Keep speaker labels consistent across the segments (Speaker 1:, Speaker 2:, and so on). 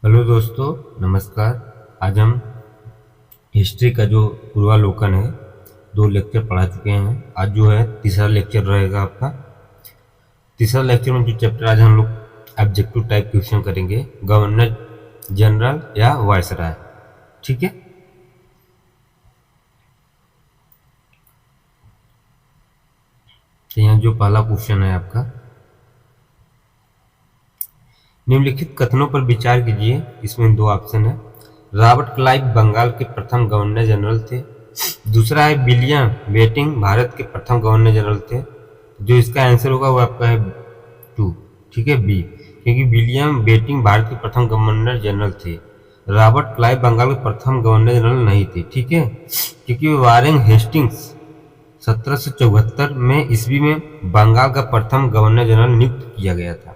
Speaker 1: Hello दोस्तों, नमस्कार। आज हम हिस्ट्री का जो पूर्वावलोकन है, 2 लेक्चर पढ़ा चुके हैं। आज जो है तीसरा लेक्चर रहेगा आपका। तीसरा लेक्चर में जो चैप्टर आज हम लोग ऑब्जेक्टिव टाइप क्वेश्चन करेंगे, गवर्नर जनरल या वायसराय। ठीक है। तो यहाँ जो पहला क्वेश्चन है आपका, निम्नलिखित कथनों पर विचार कीजिए। इसमें 2 ऑप्शन है। रॉबर्ट क्लाइव बंगाल के प्रथम गवर्नर जनरल थे। दूसरा है विलियम बेटिंग भारत के प्रथम गवर्नर जनरल थे। जो इसका आंसर होगा वो आपका है 2। ठीक है, बी। क्योंकि विलियम बेटिंग भारत के प्रथम गवर्नर जनरल थे, रॉबर्ट क्लाइव बंगाल के प्रथम गवर्नर जनरल नहीं थे। ठीक है, क्योंकि वारेन हेस्टिंग्स 1774 में ईस्वी में बंगाल का प्रथम गवर्नर जनरल नियुक्त किया गया था।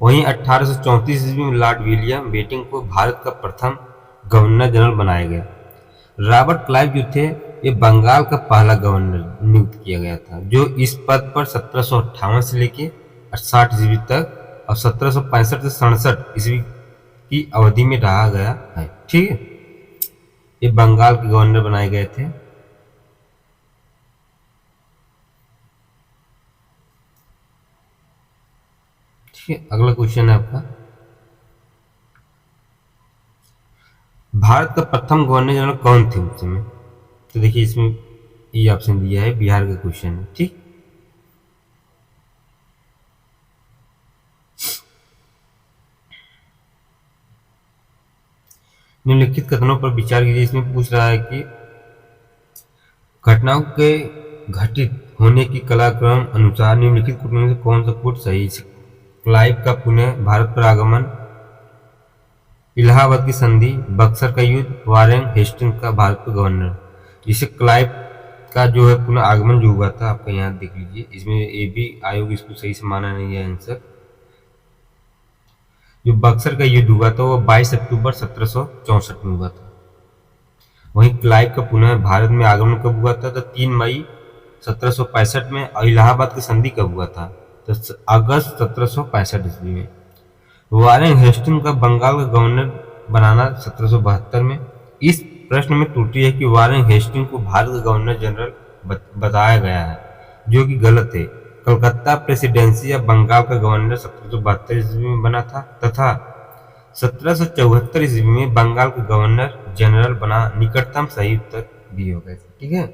Speaker 1: वहीं 1834 ईस्वी में लॉर्ड विलियम बेटिंग को भारत का प्रथम गवर्नर जनरल बनाया गया। रॉबर्ट क्लाइव जो थे, ये बंगाल का पहला गवर्नर नियुक्त किया गया था, जो इस पद पर 1758 से लेके 60 ईस्वी तक और 1765 से 67 ईस्वी की अवधि में रहा गया है। ठीक है, ये बंगाल के गवर्नर बनाए गए थे। ठीक है, अगला क्वेश्चन है आपका, भारत का प्रथम गवर्नर जनरल कौन थे उस समय? तो देखिए इसमें ये ऑप्शन दिया है, बिहार का क्वेश्चन है। ठीक, निम्नलिखित कथनों पर विचार कीजिए। इसमें पूछ रहा है कि घटनाओं के घटित होने की कलाक्रम अनुसार निम्नलिखित कथनों में से कौन सा कोट सही है? क्लाइव का पुनः भारत पर आगमन, इलाहाबाद की संधि, बक्सर का युद्ध, वारेन हेस्टिंग का भारत का गवर्नर। जिसे क्लाइव का जो है पुनः आगमन जो हुआ था, आपका यहाँ देख लीजिए, इसमें ए भी आयोग इसको सही से माना नहीं है आंसर। जो बक्सर का युद्ध हुआ था वो 22 अक्टूबर 1764 में हुआ था। वहीं क्लाइव का पुनः भारत में आगमन कब हुआ था? तो 3 मई 1765 में। और इलाहाबाद की संधि कब हुआ था? तो अगस्त 1765 ईस्वी में। वारेन हेस्टिंग का बंगाल का गवर्नर बनाना 1772 में। इस प्रश्न में त्रुटि है कि वारेन हेस्टिंग को भारत का गवर्नर जनरल बताया गया है, जो कि गलत है। कलकत्ता प्रेसिडेंसी या बंगाल का गवर्नर 1772 ईस्वी में बना था तथा 1774 ईस्वी में बंगाल का गवर्नर जनरल बना। निकटतम सही उत्तर बी हो गया। ठीक है,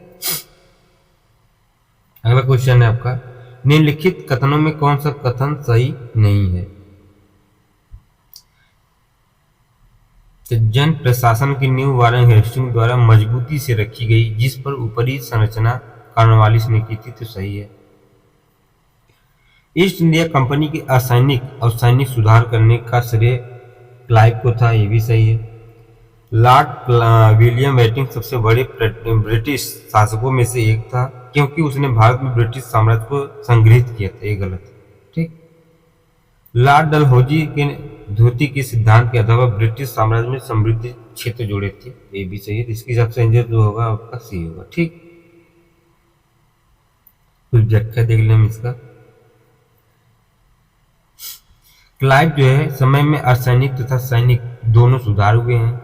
Speaker 1: अगला क्वेश्चन है आपका, निम्नलिखित कथनों में कौन सा कथन सही नहीं है? जन प्रशासन की नींव वारेन हेस्टिंग द्वारा मजबूती से रखी गई, जिस पर ऊपरी संरचना कॉर्नवालिस ने की थी, तो सही है। ईस्ट इंडिया कंपनी के असैनिक और सैनिक सुधार करने का श्रेय क्लाइव को था, ये भी सही है। लॉर्ड विलियम बेटिंग सबसे बड़े ब्रिटिश शासकों में से एक था, क्योंकि उसने भारत में ब्रिटिश साम्राज्य को संग्रहित किया था, ये गलत है। ठीक, लॉर्ड डलहौजी के धोती के सिद्धांत के आधार पर ब्रिटिश साम्राज्य में समृद्धि क्षेत्र जोड़े थे, ये भी सही है। इसके हिसाब से आंसर जो होगा आपका सी होगा। ठीक, कुछ व्याख्या देख लें इसका। क्लाइव जो है समय में असैनिक तथा सैनिक दोनों सुधार हुए हैं।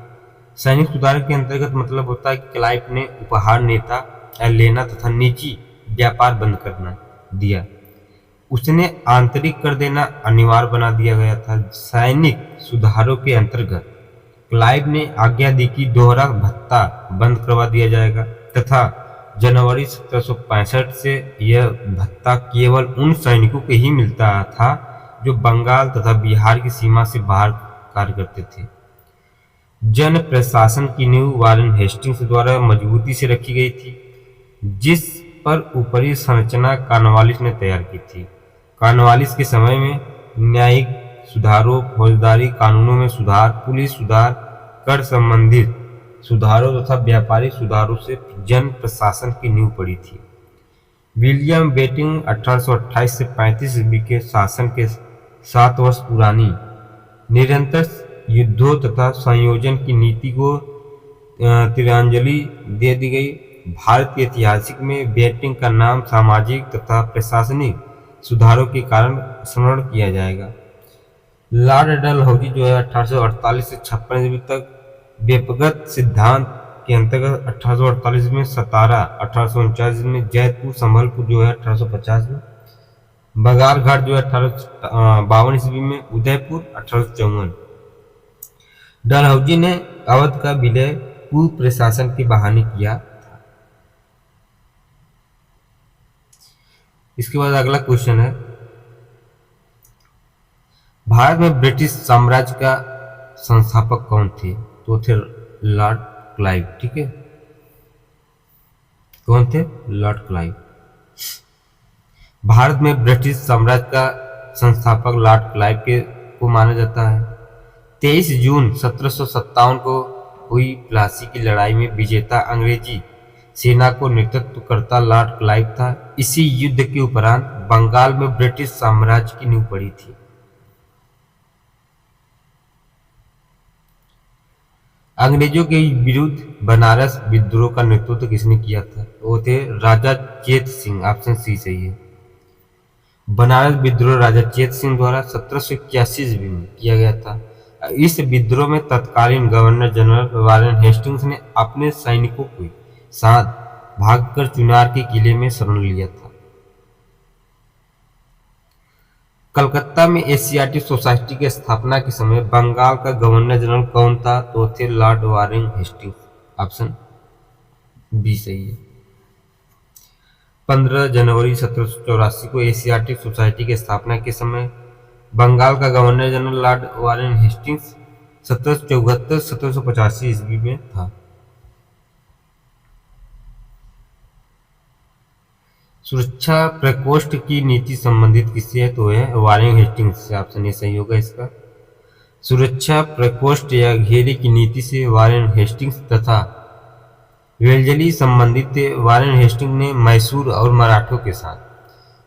Speaker 1: सैनिक सुधार के अंतर्गत मतलब होता है कि क्लाइव ने उपहार नेता लेना तथा निजी व्यापार बंद करना दिया। उसने आंतरिक कर देना अनिवार्य बना दिया गया था। सैनिक सुधारों के अंतर्गत क्लाइव ने आज्ञा दी कि दोहरा भत्ता बंद करवा दिया जाएगा तथा जनवरी 1765 से यह भत्ता केवल उन सैनिकों को ही मिलता था जो बंगाल तथा बिहार की सीमा से बाहर कार्य करते थे। जन प्रशासन की नींव वारेन हेस्टिंग्स द्वारा मजबूती से रखी गई थी, जिस पर ऊपरी संरचना कॉर्नवालिस ने तैयार की थी। कॉर्नवालिस के समय में न्यायिक सुधारों, फौजदारी कानूनों में सुधार, पुलिस सुधार, कर संबंधित सुधारों तथा व्यापारिक सुधारों से जन प्रशासन की नींव पड़ी थी। विलियम बेटिंग 1828 से 35 ईस्वी के शासन के 7 वर्ष पुरानी निरंतर युद्धों तथा संयोजन की नीति को तिलांजलि दे दी गई। भारत के ऐतिहासिक में बेटिंग का नाम सामाजिक तथा प्रशासनिक सुधारों के कारण स्मरण किया जाएगा। लॉर्ड डलहौजी जो है 1848 से 56 ईस्वी तक व्यक्तिगत सिद्धांत के अंतर्गत 1848 में सतारा, 1849 में जयपुर, संभलपुर जो है 1850 में, बगाल घाट जो है 1852 ईस्वी में, उदयपुर 1854। डलहौजी ने अवध का विलय कुप्रशासन के बहाने किया था। इसके बाद अगला क्वेश्चन है, भारत में ब्रिटिश साम्राज्य का संस्थापक कौन थे? तो थे लॉर्ड क्लाइव। ठीक है, कौन थे? Lord Clive. भारत में ब्रिटिश साम्राज्य का संस्थापक लॉर्ड क्लाइव को माना जाता है। 23 जून 1757 को हुई प्लासी की लड़ाई में विजेता अंग्रेजी सेना को नेतृत्व करता लॉर्ड क्लाइव था। इसी युद्ध के उपरांत बंगाल में ब्रिटिश साम्राज्य की नींव पड़ी थी। अंग्रेजों के विरुद्ध बनारस विद्रोह का नेतृत्व किसने किया था? वो थे राजा चेत सिंह। ऑप्शन सी सही है। बनारस विद्रोह राजा चेत सिंह द्वारा 1781 ईस्वी में किया गया था। इस विद्रोह में तत्कालीन गवर्नर जनरल वारेन हेस्टिंग्स ने अपने सैनिकों के साथ भागकर चुनार के किले में शरण लिया था। कलकत्ता में एशियाटिक सोसाइटी की स्थापना के समय बंगाल का गवर्नर जनरल कौन था? तो थे Lord Warren Hastings. Option B सही है। 15 जनवरी 1784 को एशियाटिक सोसाइटी की स्थापना के समय बंगाल का governor general Lord Warren Hastings 1784-1785 ईस्वी में था। सुरक्षा प्रकोष्ठ की नीति संबंधित किससे है? तो है वारेन हेस्टिंग्स से। ऑप्शन ए सही होगा इसका। सुरक्षा प्रकोष्ठ या घेरे की नीति से वारेन हेस्टिंग्स तथा वेल्जली संबंधित थे। वारेन हेस्टिंग्स ने मैसूर और मराठों के साथ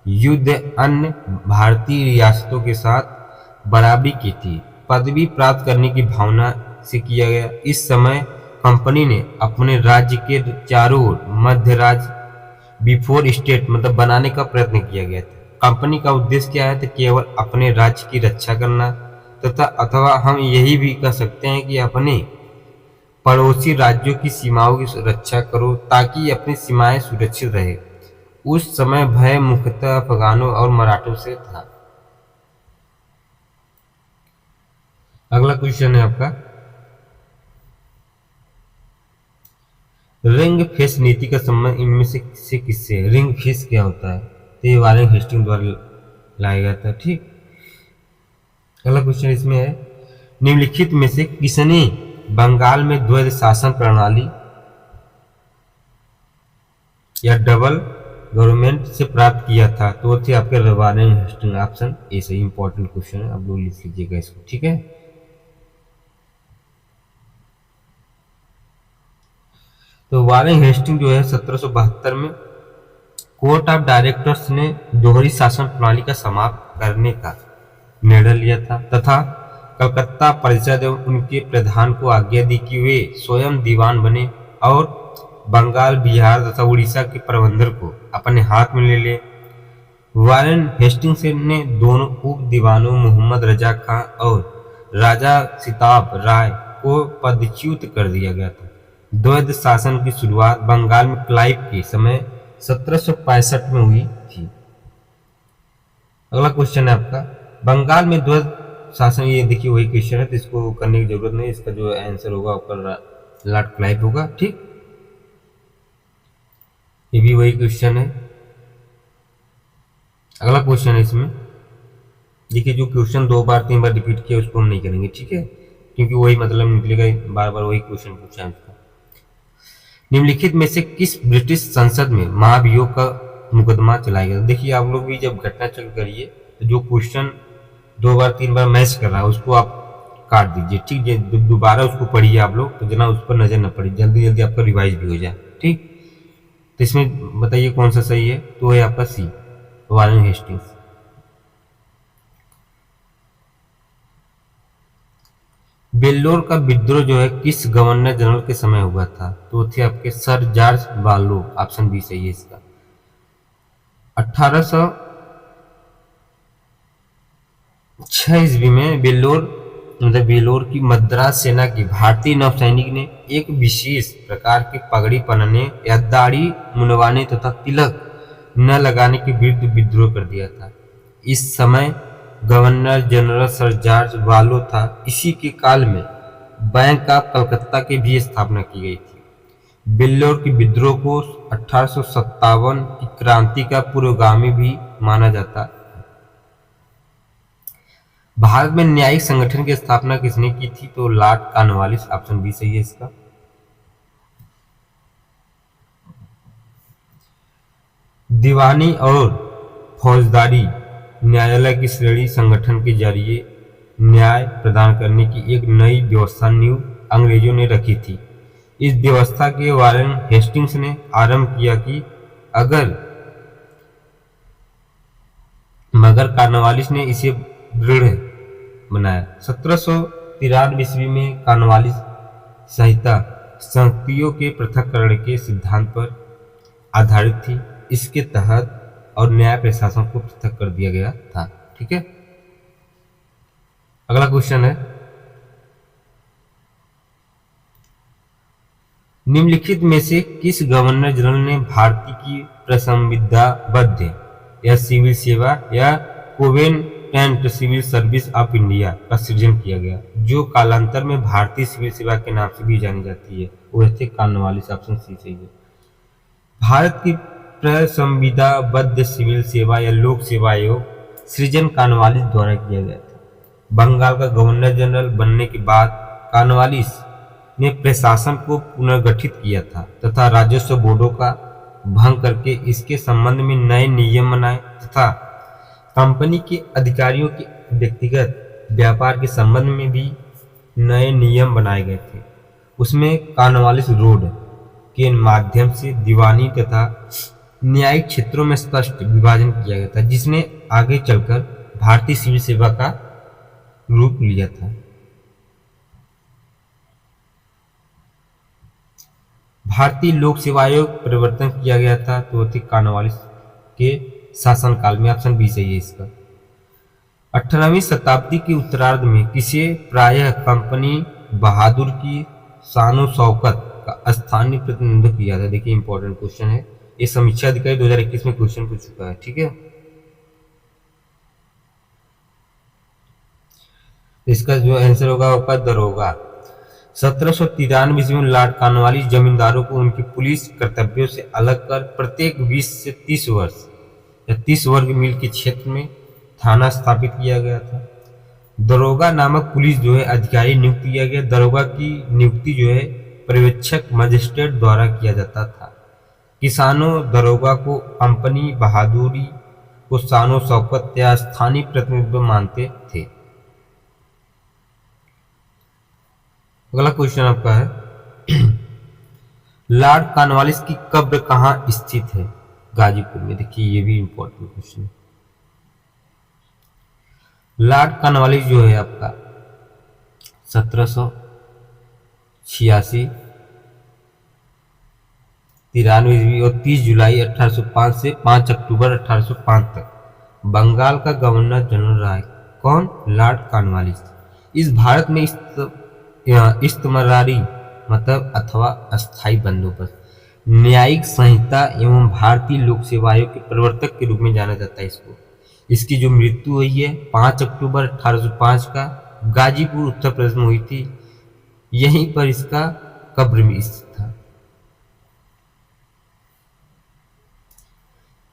Speaker 1: युद्ध अन्य भारतीय रियासतों के साथ बराबरी की थी। पदवी प्राप्त करने की भावना से किया गया। इस समय कंपनी ने अपने राज्य के चारों ओर मध्य राज्य बिफोर स्टेट मतलब बनाने का प्रयत्न किया गया था। कंपनी का उद्देश्य क्या है? तो केवल अपने राज्य की रक्षा करना तथा अथवा हम यही भी कह सकते हैं कि अपने पड़ोसी राज्यों की सीमाओं की रक्षा करो ताकि अपनी सीमाएं सुरक्षित रहे। उस समय भय मुख्यतः अफगानों और मराठों से था। अगला क्वेश्चन है आपका, रिंग फेंस नीति का संबंध इनमें से किससे है? रिंग फेंस क्या होता है? तो ये वारेन हेस्टिंग्स द्वारा लाया गया था। ठीक, अगला क्वेश्चन इसमें है, निम्नलिखित में से किसने बंगाल में द्वैध शासन प्रणाली या डबल गवर्नमेंट से प्राप्त किया था? तो वो थे आपके वारेन हेस्टिंग्स। ऑप्शन ए सही। इंपॉर्टेंट क्वेश्चन है, आप लोग लिख लीजिएगा इसको। ठीक है, तो वारेन हेस्टिंग्स जो है 1772 में कोर्ट ऑफ डायरेक्टर्स ने दोहरी शासन प्रणाली का समाप्त करने का निर्णय लिया था तथा कलकत्ता परिषद एवं उनके प्रधान को आज्ञा दी कि वे स्वयं दीवान बने और बंगाल, बिहार तथा उड़ीसा के प्रबंधन को अपने हाथ में ले ले। वारेन हेस्टिंग्स ने दोनों उप दीवानों मोहम्मद रजा खां और राजा सिताब राय को पदच्युत कर दिया गया था। द्वैध शासन की शुरुआत बंगाल में क्लाइव के समय 1765 में हुई थी। अगला क्वेश्चन है आपका, बंगाल में द्वैध शासन, ये देखिए वही क्वेश्चन है तो इसको करने की जरूरत नहीं। इसका जो आंसर होगा आपका लॉर्ड क्लाइव होगा। ठीक, ये भी वही क्वेश्चन है। अगला क्वेश्चन है इसमें, देखिए जो क्वेश्चन 2 बार 3 बार रिपीट किया उसको हम नहीं करेंगे। ठीक है, क्योंकि वही मतलब निकलेगा, बार बार वही क्वेश्चन पूछा है उसका। निम्नलिखित में से किस ब्रिटिश संसद में महाभियोग का मुकदमा चलाया गया? देखिए आप लोग भी जब घटना चल करिए तो जो क्वेश्चन 2 बार 3 बार मैच कर रहा है उसको आप काट दीजिए। ठीक, दोबारा उसको पढ़िए आप लोग, तो जना उस पर नजर न पड़ी, जल्दी जल्दी आपका रिवाइज भी हो जाए। ठीक, तो इसमें बताइए कौन सा सही है? तो है आपका सी, वारेन हेस्टिंग्स। वेल्लोर का विद्रोह जो है किस गवर्नर जनरल के समय हुआ था? तो थे आपके सर जॉर्ज बालो। ऑप्शन बी सही है इसका। 1800 6 ईस्वी में वेल्लोर की मद्रास सेना की भारतीय नौसैनिक ने एक विशेष प्रकार की पगड़ी पहनने या दाढ़ी मुंडवाने तथा तिलक न लगाने के विरुद्ध विद्रोह कर दिया था। इस समय गवर्नर जनरल सर जॉर्ज वालो था। इसी के काल में बैंक ऑफ कलकत्ता की भी स्थापना की गई थी। वेल्लोर के विद्रोह को 1857 की क्रांति का पूर्वगामी भी माना जाता। भारत में न्यायिक संगठन की स्थापना किसने की थी? तो लॉर्ड कॉर्नवालिस, ऑप्शन बी सही है इसका। दीवानी और फौजदारी न्यायालय की श्रेणी संगठन के जरिए न्याय प्रदान करने की एक नई व्यवस्था नींव अंग्रेजों ने रखी थी। इस व्यवस्था के वारन हेस्टिंग्स ने आरंभ किया कि मगर कॉर्नवालिस ने इसे दृढ़ बनाया। 1793 ईस्वी में कॉर्नवालिस संहिता संहतियों के पृथक्करण के सिद्धांत पर आधारित थी। इसके तहत और न्याय प्रशासन को पृथक कर दिया गया था। ठीक है, अगला क्वेश्चन है, निम्नलिखित में से किस गवर्नर जनरल ने भारतीय की प्रसंविधाबद्ध या सिविल सेवा या कोवेंटेंट सिविल सर्विस ऑफ इंडिया का सृजन किया गया, जो कालांतर में भारतीय सिविल सेवा के नाम से भी जानी जाती है? वो थे कॉर्नवालिस, ऑप्शन सी सही है। भारत की प्रसंविधाबद्ध सिविल सेवा या लोक सेवा आयोग सृजन कॉर्नवालिस द्वारा किया गया था। बंगाल का गवर्नर जनरल बनने के बाद कॉर्नवालिस ने प्रशासन को पुनर्गठित किया था तथा राजस्व बोर्डों का भंग करके इसके संबंध में नए नियम बनाए तथा कंपनी के अधिकारियों के व्यक्तिगत व्यापार के संबंध में भी नए नियम बनाए गए थे। उसमें कॉर्नवालिस रोड के माध्यम से दीवानी तथा न्यायिक क्षेत्रों में स्पष्ट विभाजन किया गया था, जिसने आगे चलकर भारतीय सिविल सेवा का रूप लिया था। भारतीय लोक सेवा आयोग परिवर्तन किया गया था तो थी कॉर्नवालिस के शासनकाल में, ऑप्शन बी सही है इसका। 18वीं शताब्दी के उत्तरार्ध में किसे प्रायः कंपनी बहादुर की शानो शौकत का स्थानीय प्रतिनिधित्व किया था? देखिए इंपॉर्टेंट क्वेश्चन है, ये समीक्षा अधिकारी 2021 में क्वेश्चन पूछ चुका है। ठीक है, इसका जो आंसर होगा आपका दरोगा। 1793 ईस्वी में लॉर्ड कॉर्नवालिस जमींदारों को उनके पुलिस कर्तव्यों से अलग कर प्रत्येक 20 से 30 वर्ष या 30 वर्ग मील के क्षेत्र में थाना स्थापित किया गया था। दरोगा नामक पुलिस जो है अधिकारी नियुक्त किया गया। दरोगा की नियुक्ति जो है पर्यवेक्षक मजिस्ट्रेट द्वारा किया जाता था। किसानों दरोगा को कंपनी बहादुरी को शानो शौकत या स्थानीय प्रतिनिधित्व मानते थे। अगला क्वेश्चन आपका है, लॉर्ड कॉर्नवालिस की कब्र कहाँ स्थित है? गाजीपुर में। देखिए ये भी इंपॉर्टेंट क्वेश्चन है। लॉर्ड कॉर्नवालिस जो है आपका 1786, 93 और 30 जुलाई 1805 से 5 अक्टूबर 1805 तक बंगाल का गवर्नर जनरल रहा है। कौन? Lord Cornwallis. इस भारत में इस्तमरारी मतलब अथवा अस्थायी बंदोबस्त न्यायिक संहिता एवं भारतीय लोक सेवा आयोग के प्रवर्तक के रूप में जाना जाता है इसको। इसकी जो मृत्यु हुई है 5 अक्टूबर 1805 का गाजीपुर उत्तर प्रदेश में हुई थी। यहीं पर इसका कब्र में स्थित था।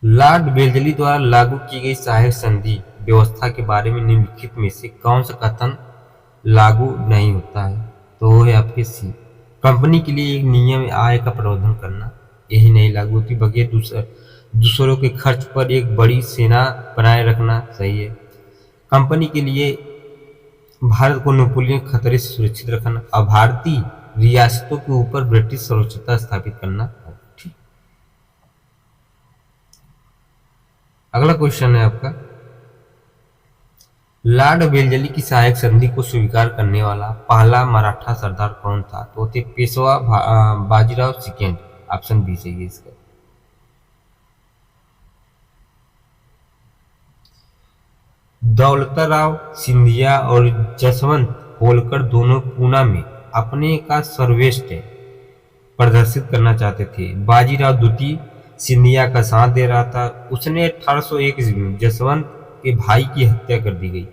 Speaker 1: लॉर्ड वेल्जली द्वारा लागू की गई सहायक संधि व्यवस्था के बारे में निम्नलिखित में से कौन सा कथन लागू नहीं होता है? तो वो है आपके सी। कंपनी के लिए एक नियम आय का प्रबंधन करना, यही नहीं लागू होती। बगैर दूसरों के खर्च पर एक बड़ी सेना बनाए रखना सही है। कंपनी के लिए भारत को नेपोलियन खतरे से सुरक्षित रखना और भारतीय रियासतों के ऊपर ब्रिटिश सर्वोच्चता स्थापित करना। ठीक, अगला क्वेश्चन है आपका, लॉर्ड वेल्जली की सहायक संधि को स्वीकार करने वाला पहला मराठा सरदार कौन था? तो थे Peshwa Bajirao second, option B सही है इसका। दौलतराव सिंधिया और जसवंत होलकर दोनों पूना में अपने का सर्वश्रेष्ठ प्रदर्शित करना चाहते थे। बाजीराव द्वितीय सिंधिया का साथ दे रहा था। उसने 1801 ईस्वी में जसवंत के भाई की हत्या कर दी गई।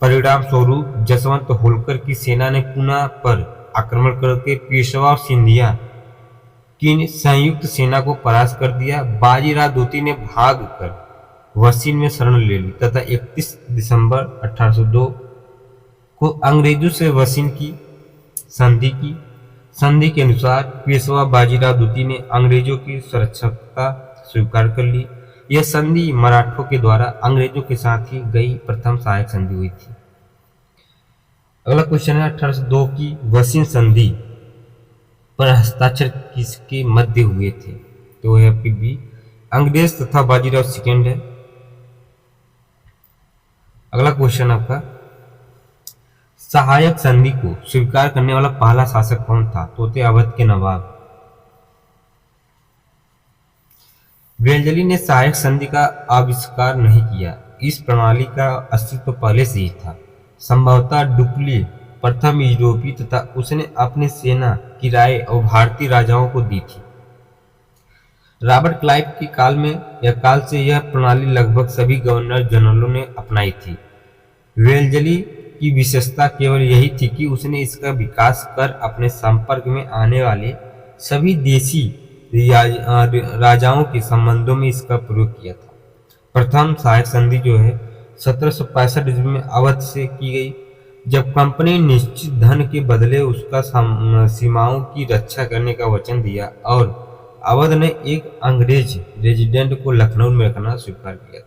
Speaker 1: परिणाम स्वरूप जसवंत होलकर की सेना ने पूना पर आक्रमण करके पेशवा और सिंधिया की संयुक्त सेना को परास्त कर दिया। बाजीराव द्वितीय ने भागकर वसीन में शरण ले ली तथा 31 दिसंबर 1802 को अंग्रेजों से वसीन की संधि की। संधि के अनुसार पेशवा बाजीराव द्वितीय ने अंग्रेजों की सुरक्षितता स्वीकार कर ली। यह संधि मराठों के द्वारा अंग्रेजों के साथ ही गई प्रथम सहायक संधि हुई थी। अगला क्वेश्चन है 1802 की वसीन संधि पर हस्ताक्षर किसके मध्य हुए थे? तो है आपकी बी, अंग्रेज तथा बाजीराव सेकेंड है। अगला क्वेश्चन आपका, सहायक संधि को स्वीकार करने वाला पहला शासक कौन था? तो थे अवध के नवाब। वेल्जली ने सहायक संधि का आविष्कार नहीं किया। इस प्रणाली का अस्तित्व पहले से ही था। संभवतः डुप्ली प्रथम यूरोपीय तथा उसने अपनी सेना किराए और भारतीय राजाओं को दी थी। रॉबर्ट क्लाइव के काल में या काल से यह प्रणाली लगभग सभी गवर्नर जनरलों ने अपनाई थी। वेल्जली की विशेषता केवल यही थी कि उसने इसका विकास कर अपने संपर्क में आने वाले सभी देशी राजाओं के संबंधों में इसका प्रयोग किया था। प्रथम सहायक संधि जो है 1765 ईस्वी में अवध से की गई, जब कंपनी निश्चित धन के बदले उसका सीमाओं की रक्षा करने का वचन दिया और अवध ने एक अंग्रेज रेजिडेंट को लखनऊ में रखना स्वीकार किया था।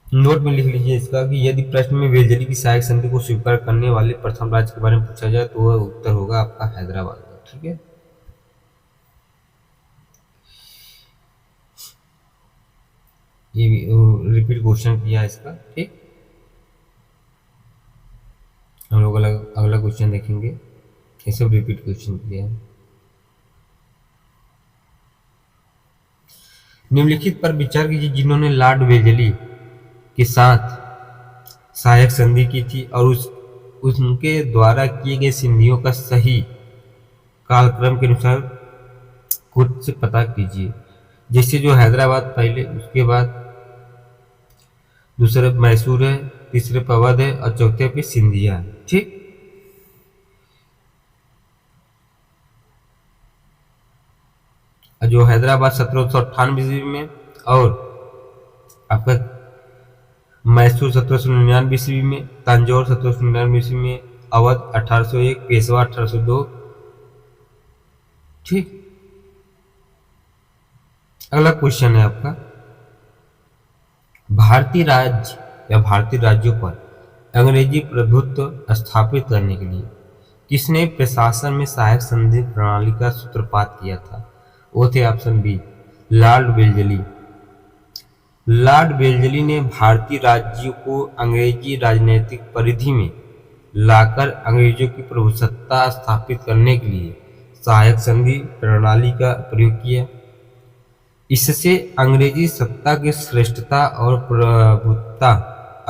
Speaker 1: नोट में लिख लीजिए इसका कि यदि प्रश्न में वेल्जली की सहायक संधि को स्वीकार करने वाले प्रथम राज्य के बारे में पूछा जाए तो वह उत्तर होगा आपका हैदराबाद। ठीक है, ये रिपीट क्वेश्चन किया इसका। ठीक, हम लोग अगला क्वेश्चन देखेंगे। ये सब रिपीट क्वेश्चन किया है। निम्नलिखित पर विचार कीजिए जिन्होंने लॉर्ड वेल्जली के साथ सहायक संधि की थी और उनके द्वारा किए गए संधियों का सही कालक्रम के अनुसार खुद से पता कीजिए। जैसे जो हैदराबाद पहले, उसके बाद दूसरे मैसूर है, तीसरे पे अवध है और चौथे पे सिंधिया है। ठीक, जो हैदराबाद 1798 ईस्वी में और आपका मैसूर 1799 ईस्वी में, तंजौर 1799 ईस्वी में, अवध 1801, पेशवा 1802। ठीक, अगला क्वेश्चन है आपका, भारतीय राज्य या भारतीय राज्यों पर अंग्रेजी प्रभुत्व स्थापित करने के लिए किसने प्रशासन में सहायक संधि प्रणाली का सूत्रपात किया था? वो थे ऑप्शन बी, लॉर्ड वेल्जली। लॉर्ड वेल्जली ने भारतीय राज्यों को अंग्रेजी राजनीतिक परिधि में लाकर अंग्रेजों की प्रभुसत्ता स्थापित करने के लिए सहायक संधि प्रणाली का प्रयोग किया। इससे अंग्रेजी सत्ता की श्रेष्ठता और प्रभुत्ता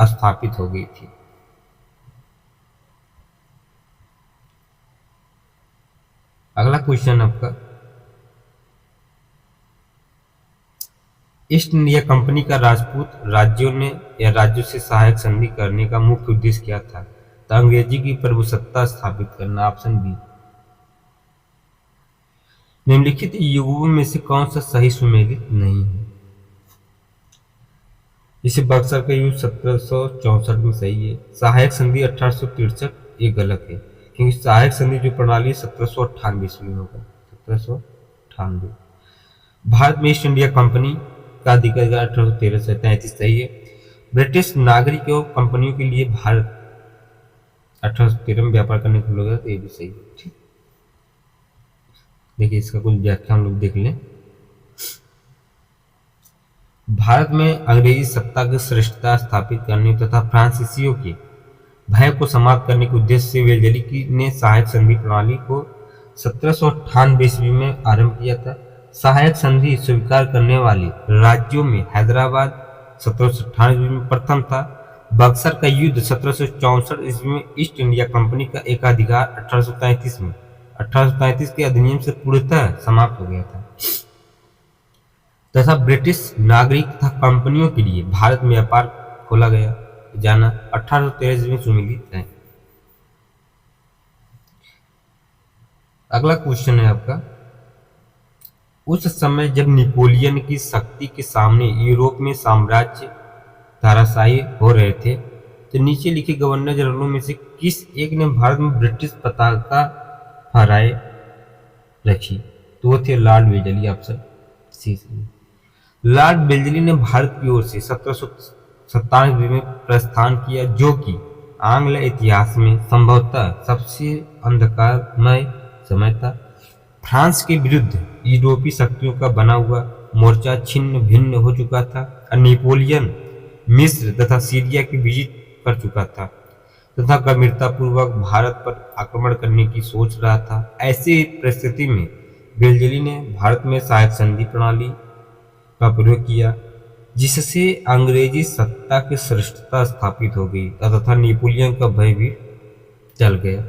Speaker 1: स्थापित हो गई थी। अगला क्वेश्चन आपका, ईस्ट इंडिया कंपनी का राजपूत राज्यों ने या राज्यों से सहायक संधि करने का मुख्य उद्देश्य क्या था? तो अंग्रेजी की प्रभुसत्ता स्थापित करना। Option B. निम्नलिखित युगों में से कौन सा सही सुमेलित नहीं है? इसे बक्सर का युग 1764 में सही है। सहायक संधि 1863 ये गलत है, क्योंकि सहायक संधि जो प्रणाली 1798 ईस्वी में होगा। 1798। भारत में ईस्ट इंडिया कंपनी का अधिकार 1813 से 33 सही है। ब्रिटिश नागरिकों और कंपनियों के लिए भारत 1813 में व्यापार करने को लगा, तो ये भी सही है। ठीक, देखिए इसका कुछ व्याख्या हम लोग देख लें। भारत में अंग्रेजी सत्ता की श्रेष्ठता स्थापित करने तथा फ्रांसीसियों के भय को समाप्त करने के उद्देश्य से वेल्जली ने सहायक संधि प्रणाली को 1798 ईस्वी में आरंभ किया था। सहायक संधि स्वीकार करने वाले राज्यों में हैदराबाद, 1798 में प्रथम था। बक्सर का युद्ध 1764 ईस्वी में ईस्ट इंडिया कंपनी का एकाधिकार 1833 में 1833 के अधिनियम से पूर्णतः समाप्त हो गया था तथा ब्रिटिश नागरिक तथा कंपनियों के लिए भारत में व्यापार खोला गया जाना 1813 में सुमिलित है। अगला क्वेश्चन है आपका, उस समय जब नेपोलियन की शक्ति के सामने यूरोप में साम्राज्य धराशायी हो रहे थे तो नीचे लिखे गवर्नर जनरलों में से किस एक ने भारत में ब्रिटिश पताका फहराए रखी? तो वो थे Lord Wellesley, option C. Lord Wellesley ने भारत की ओर से 1797 में प्रस्थान किया, जो कि आंग्ल इतिहास में संभवतः सबसे अंधकारमय समय था। फ्रांस के विरुद्ध यूरोपीय शक्तियों का बना हुआ मोर्चा छिन्न भिन्न हो चुका था और नेपोलियन मिस्र तथा सीरिया की विजिट कर चुका था तथा गंभीरतापूर्वक भारत पर आक्रमण करने की सोच रहा था। ऐसी परिस्थिति में वेलेस्ली ने भारत में सहायक संधि प्रणाली का प्रयोग किया, जिससे अंग्रेजी सत्ता की श्रेष्ठता स्थापित हो गई तथा नेपोलियन का भय भी टल गया।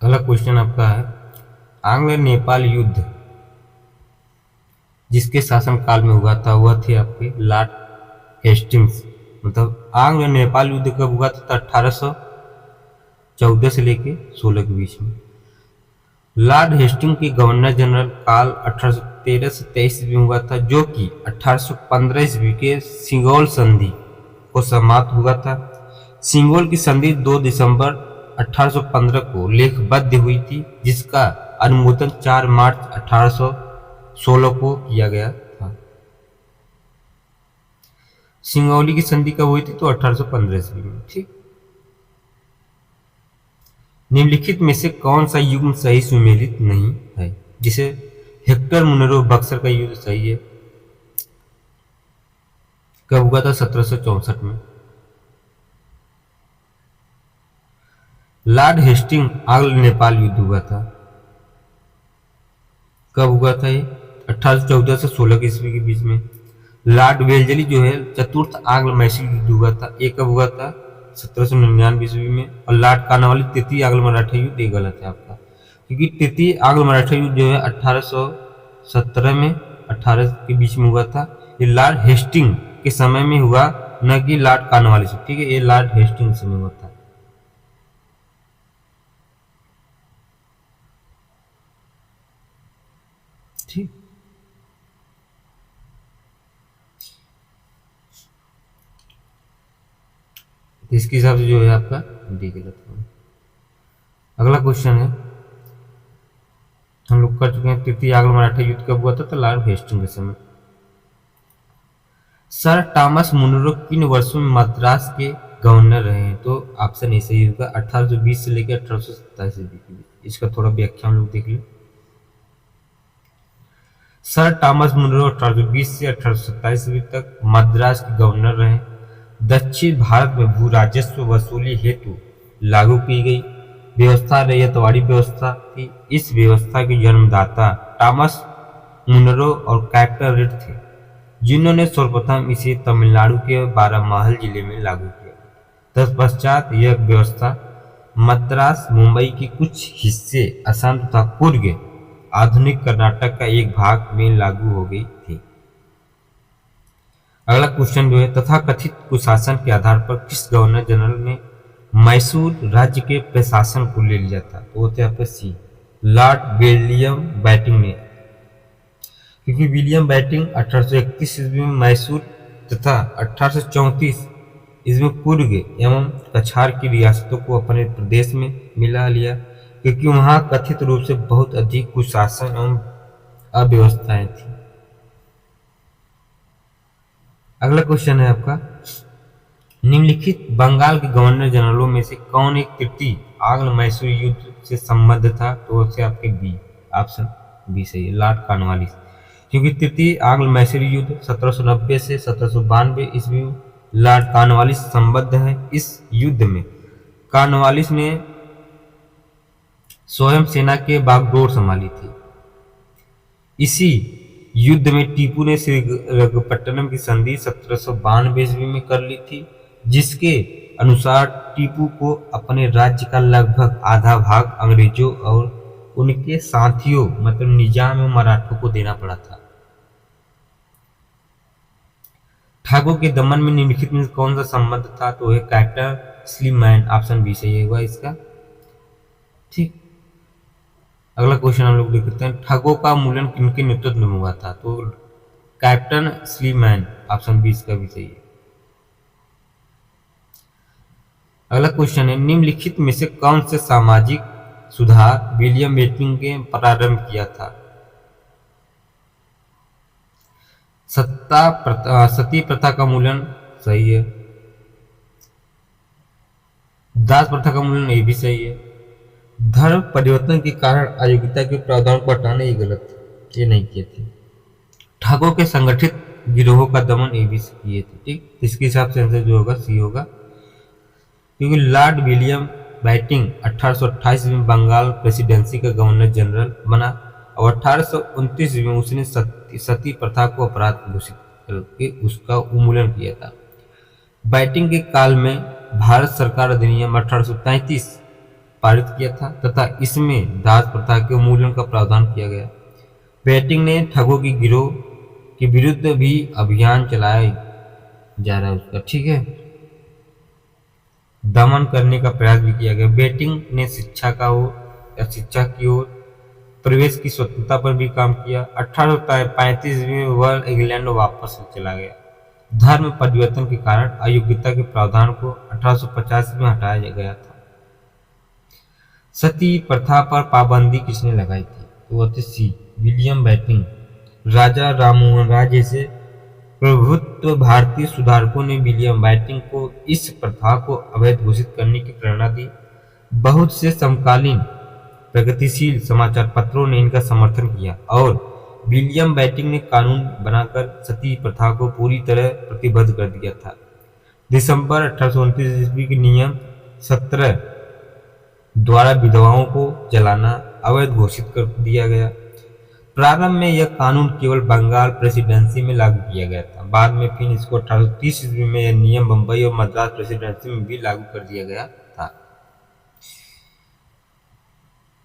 Speaker 1: अगला क्वेश्चन आपका है, आंग्ल नेपाल युद्ध जिसके शासन काल में हुआ था वह थे आपके लॉर्ड हेस्टिंग्स। मतलब आंग्ल नेपाल युद्ध कब हुआ था? 1814 से लेके 16 के बीच में। लॉर्ड हेस्टिंग के गवर्नर जनरल काल 1813 से 23 में हुआ था, जो कि 1815 ईस्वी के सिंगोल संधि को समाप्त हुआ था। सिंगोल की संधि 2 दिसंबर 1815 को लेखबद्ध हुई थी, जिसका अनुमोदन 4 मार्च 1816 को किया गया था। सिंगौली की संधि कब हुई थी? तो 1815 ईस्वी में। ठीक, निम्नलिखित में से कौन सा युग्म सही सुमेलित नहीं है? जिसे हेक्टर मुनरो बक्सर का युद्ध सही है। कब हुआ था? 1764 में। लॉर्ड हेस्टिंग आंग्ल नेपाल युद्ध हुआ था, कब हुआ था? ये 1814 से 16 ईस्वी के बीच में। लॉर्ड वेलेस्ली जो है चतुर्थ आंग्ल मैसूर युद्ध हुआ था, ये कब हुआ था? 1799 ईस्वी में। और लॉर्ड कार्नवालिस तृतीय आंग्ल मराठा युद्ध, ये गलत है आपका, क्योंकि तृतीय आंग्ल मराठा युद्ध जो है 1817 में 18 के बीच में हुआ था। ये लॉर्ड हेस्टिंग के समय में हुआ, न कि लॉर्ड कार्नवालिस। ठीक है, ये लॉर्ड हेस्टिंग के समय हुआ था। ठीक, इसके हिसाब से जो है आपका डी गलत होगा। अगला क्वेश्चन है, हम लोग कर चुके हैं तृतीय आंग्ल मराठा युद्ध कब हुआ था? तो लॉर्ड हेस्टिंग के समय। सर टॉमस मुनरो किन वर्षों में मद्रास के गवर्नर रहे हैं? तो ऑप्शन ए सही होगा, 1820 से लेकर 1827 के बीच। इसका थोड़ा व्याख्या हम लोग देख लें। सर टॉमस मुनरो 1820 से 1827 तक मद्रास के गवर्नर रहे। दक्षिण भारत में भू राजस्व वसूली हेतु लागू की गई व्यवस्था रैयतवाड़ी व्यवस्था थी। इस व्यवस्था के जन्मदाता टॉमस मुनरो और कैप्टन रिड थे, जिन्होंने सर्वप्रथम इसे तमिलनाडु के बारामाहल जिले में लागू किया। तत्पश्चात यह व्यवस्था मद्रास, मुंबई के कुछ हिस्से, असम तथा कुर्ग, आधुनिक कर्नाटक का एक भाग में लागू हो गई थी। अगला क्वेश्चन जो है, तथाकथित कुशासन के आधार पर किस गवर्नर जनरल ने मैसूर राज्य के प्रशासन को ले लिया था? तो वो थे आपका सी, लॉर्ड विलियम बैटिंग ने, क्योंकि विलियम बैटिंग 1831 ईस्वी में मैसूर तथा 1834 ईस्वी में कुर्ग एवं कछार की रियासतों को अपने प्रदेश में मिला लिया, क्योंकि वहां कथित रूप से बहुत अधिक कुशासन एवं अव्यवस्थाएं थी। अगला क्वेश्चन है आपका, निम्नलिखित बंगाल के गवर्नर जनरलों में से कौन एक तृतीय आंग्ल मैसूर युद्ध से संबद्ध था? तो उससे आपके बी, ऑप्शन बी सही है, लॉर्ड कॉर्नवालिस, क्योंकि तृतीय आंग्ल मैसूर युद्ध 1790 से 1792 ईस्वी में लॉर्ड कॉर्नवालिस संबद्ध है। इस युद्ध में कॉर्नवालिस ने स्वयं सेना के बागडोर संभाली थी। इसी युद्ध में टीपू ने श्रीरंगपट्टनम की संधि 1792 ईस्वी में कर ली थी, जिसके अनुसार टीपू को अपने राज्य का लगभग आधा भाग अंग्रेजों और उनके साथियों मतलब निजाम और मराठों को देना पड़ा था। ठाकुर के दमन में निम्नलिखित में कौन सा संबंध था? तो है कैप्टन स्लीमैन, ऑप्शन बी सही होगा इसका। ठीक, अगला क्वेश्चन हम लोग देखते हैं, ठगों का उन्मूलन किनके नेतृत्व में हुआ था? तो कैप्टन स्लीमैन, ऑप्शन बी इसका भी सही है। अगला क्वेश्चन है, निम्नलिखित में से कौन से सामाजिक सुधार विलियम बेंटिक ने प्रारंभ किया था? सती प्रथा का उन्मूलन सही है। दास प्रथा का उन्मूलन ये भी सही है। धर्म परिवर्तन के कारण अयोग्यता के प्रावधान को हटाना ये गलत था, ये नहीं किए थे। ठगों के संगठित गिरोहों का दमन ये भी किए थे। ठीक, इसके हिसाब से आंसर जो होगा सी होगा, क्योंकि लॉर्ड विलियम बेंटिक 1828 में बंगाल प्रेसिडेंसी का गवर्नर जनरल बना और 1829 में उसने सती प्रथा को अपराध घोषित करके उसका उन्मूलन किया था। बेंटिक के काल में भारत सरकार अधिनियम 1833 पारित किया था तथा इसमें दास प्रथा के उन्मूलन का प्रावधान किया गया। बेंटिक ने ठगों की गिरोह के विरुद्ध भी अभियान चलाया जा रहा है उसका, ठीक है, दमन करने का प्रयास भी किया गया। बेंटिक ने शिक्षा की ओर प्रवेश की स्वतंत्रता पर भी काम किया। 1835 में वह इंग्लैंड वापस चला गया। धर्म परिवर्तन के कारण अयोग्यता के प्रावधान को 1850 में हटाया गया था। सती प्रथा पर पाबंदी किसने लगाई थी? तो वह थे सी, विलियम बेंटिक। राजा राममोहन राय जैसे प्रभुत्व भारतीय सुधारकों ने विलियम बेंटिक को इस प्रथा को अवैध घोषित करने की प्रेरणा दी। बहुत से समकालीन प्रगतिशील समाचार पत्रों ने इनका समर्थन किया और विलियम बेंटिक ने कानून बनाकर सती प्रथा को पूरी तरह प्रतिबद्ध कर दिया था। दिसंबर 1829 ईस्वी के नियम 17 द्वारा विधवाओं को जलाना अवैध घोषित कर दिया गया। प्रारंभ में यह कानून केवल बंगाल प्रेसिडेंसी में लागू किया गया था। बाद में फिर इसको 1830 ईस्वी में यह नियम बंबई और मद्रास प्रेसिडेंसी में भी लागू कर दिया गया था।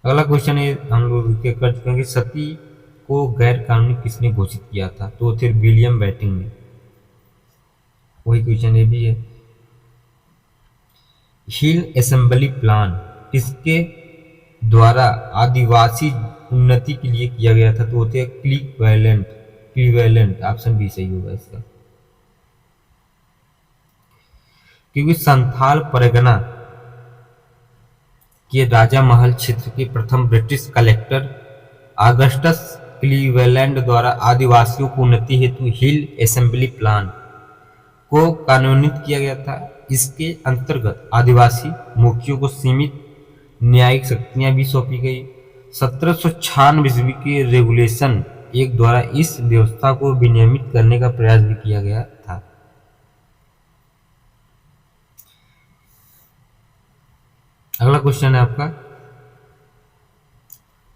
Speaker 1: अगला क्वेश्चन है, हम लोग कर चुके हैं कि सती को गैर कानूनी किसने घोषित किया था? तो फिर विलियम बेंटिक ने। वही क्वेश्चन ये भी है। हिल असेंबली प्लान किसके द्वारा आदिवासी उन्नति के लिए किया गया था? तो होते हैं क्लीवेलैंड, ऑप्शन बी सही होगा इसका। क्योंकि संथाल परगना के राजा महल क्षेत्र के प्रथम ब्रिटिश कलेक्टर ऑगस्टस क्लीवेलैंड द्वारा आदिवासियों को उन्नति हेतु हिल असेंबली प्लान को कानूनित किया गया था। इसके अंतर्गत आदिवासी मुखियों को सीमित न्यायिक शक्तियां भी सौंपी गई। 1796 ईस्वी के रेगुलेशन 1 द्वारा इस व्यवस्था को विनियमित करने का प्रयास भी किया गया था। अगला क्वेश्चन है आपका,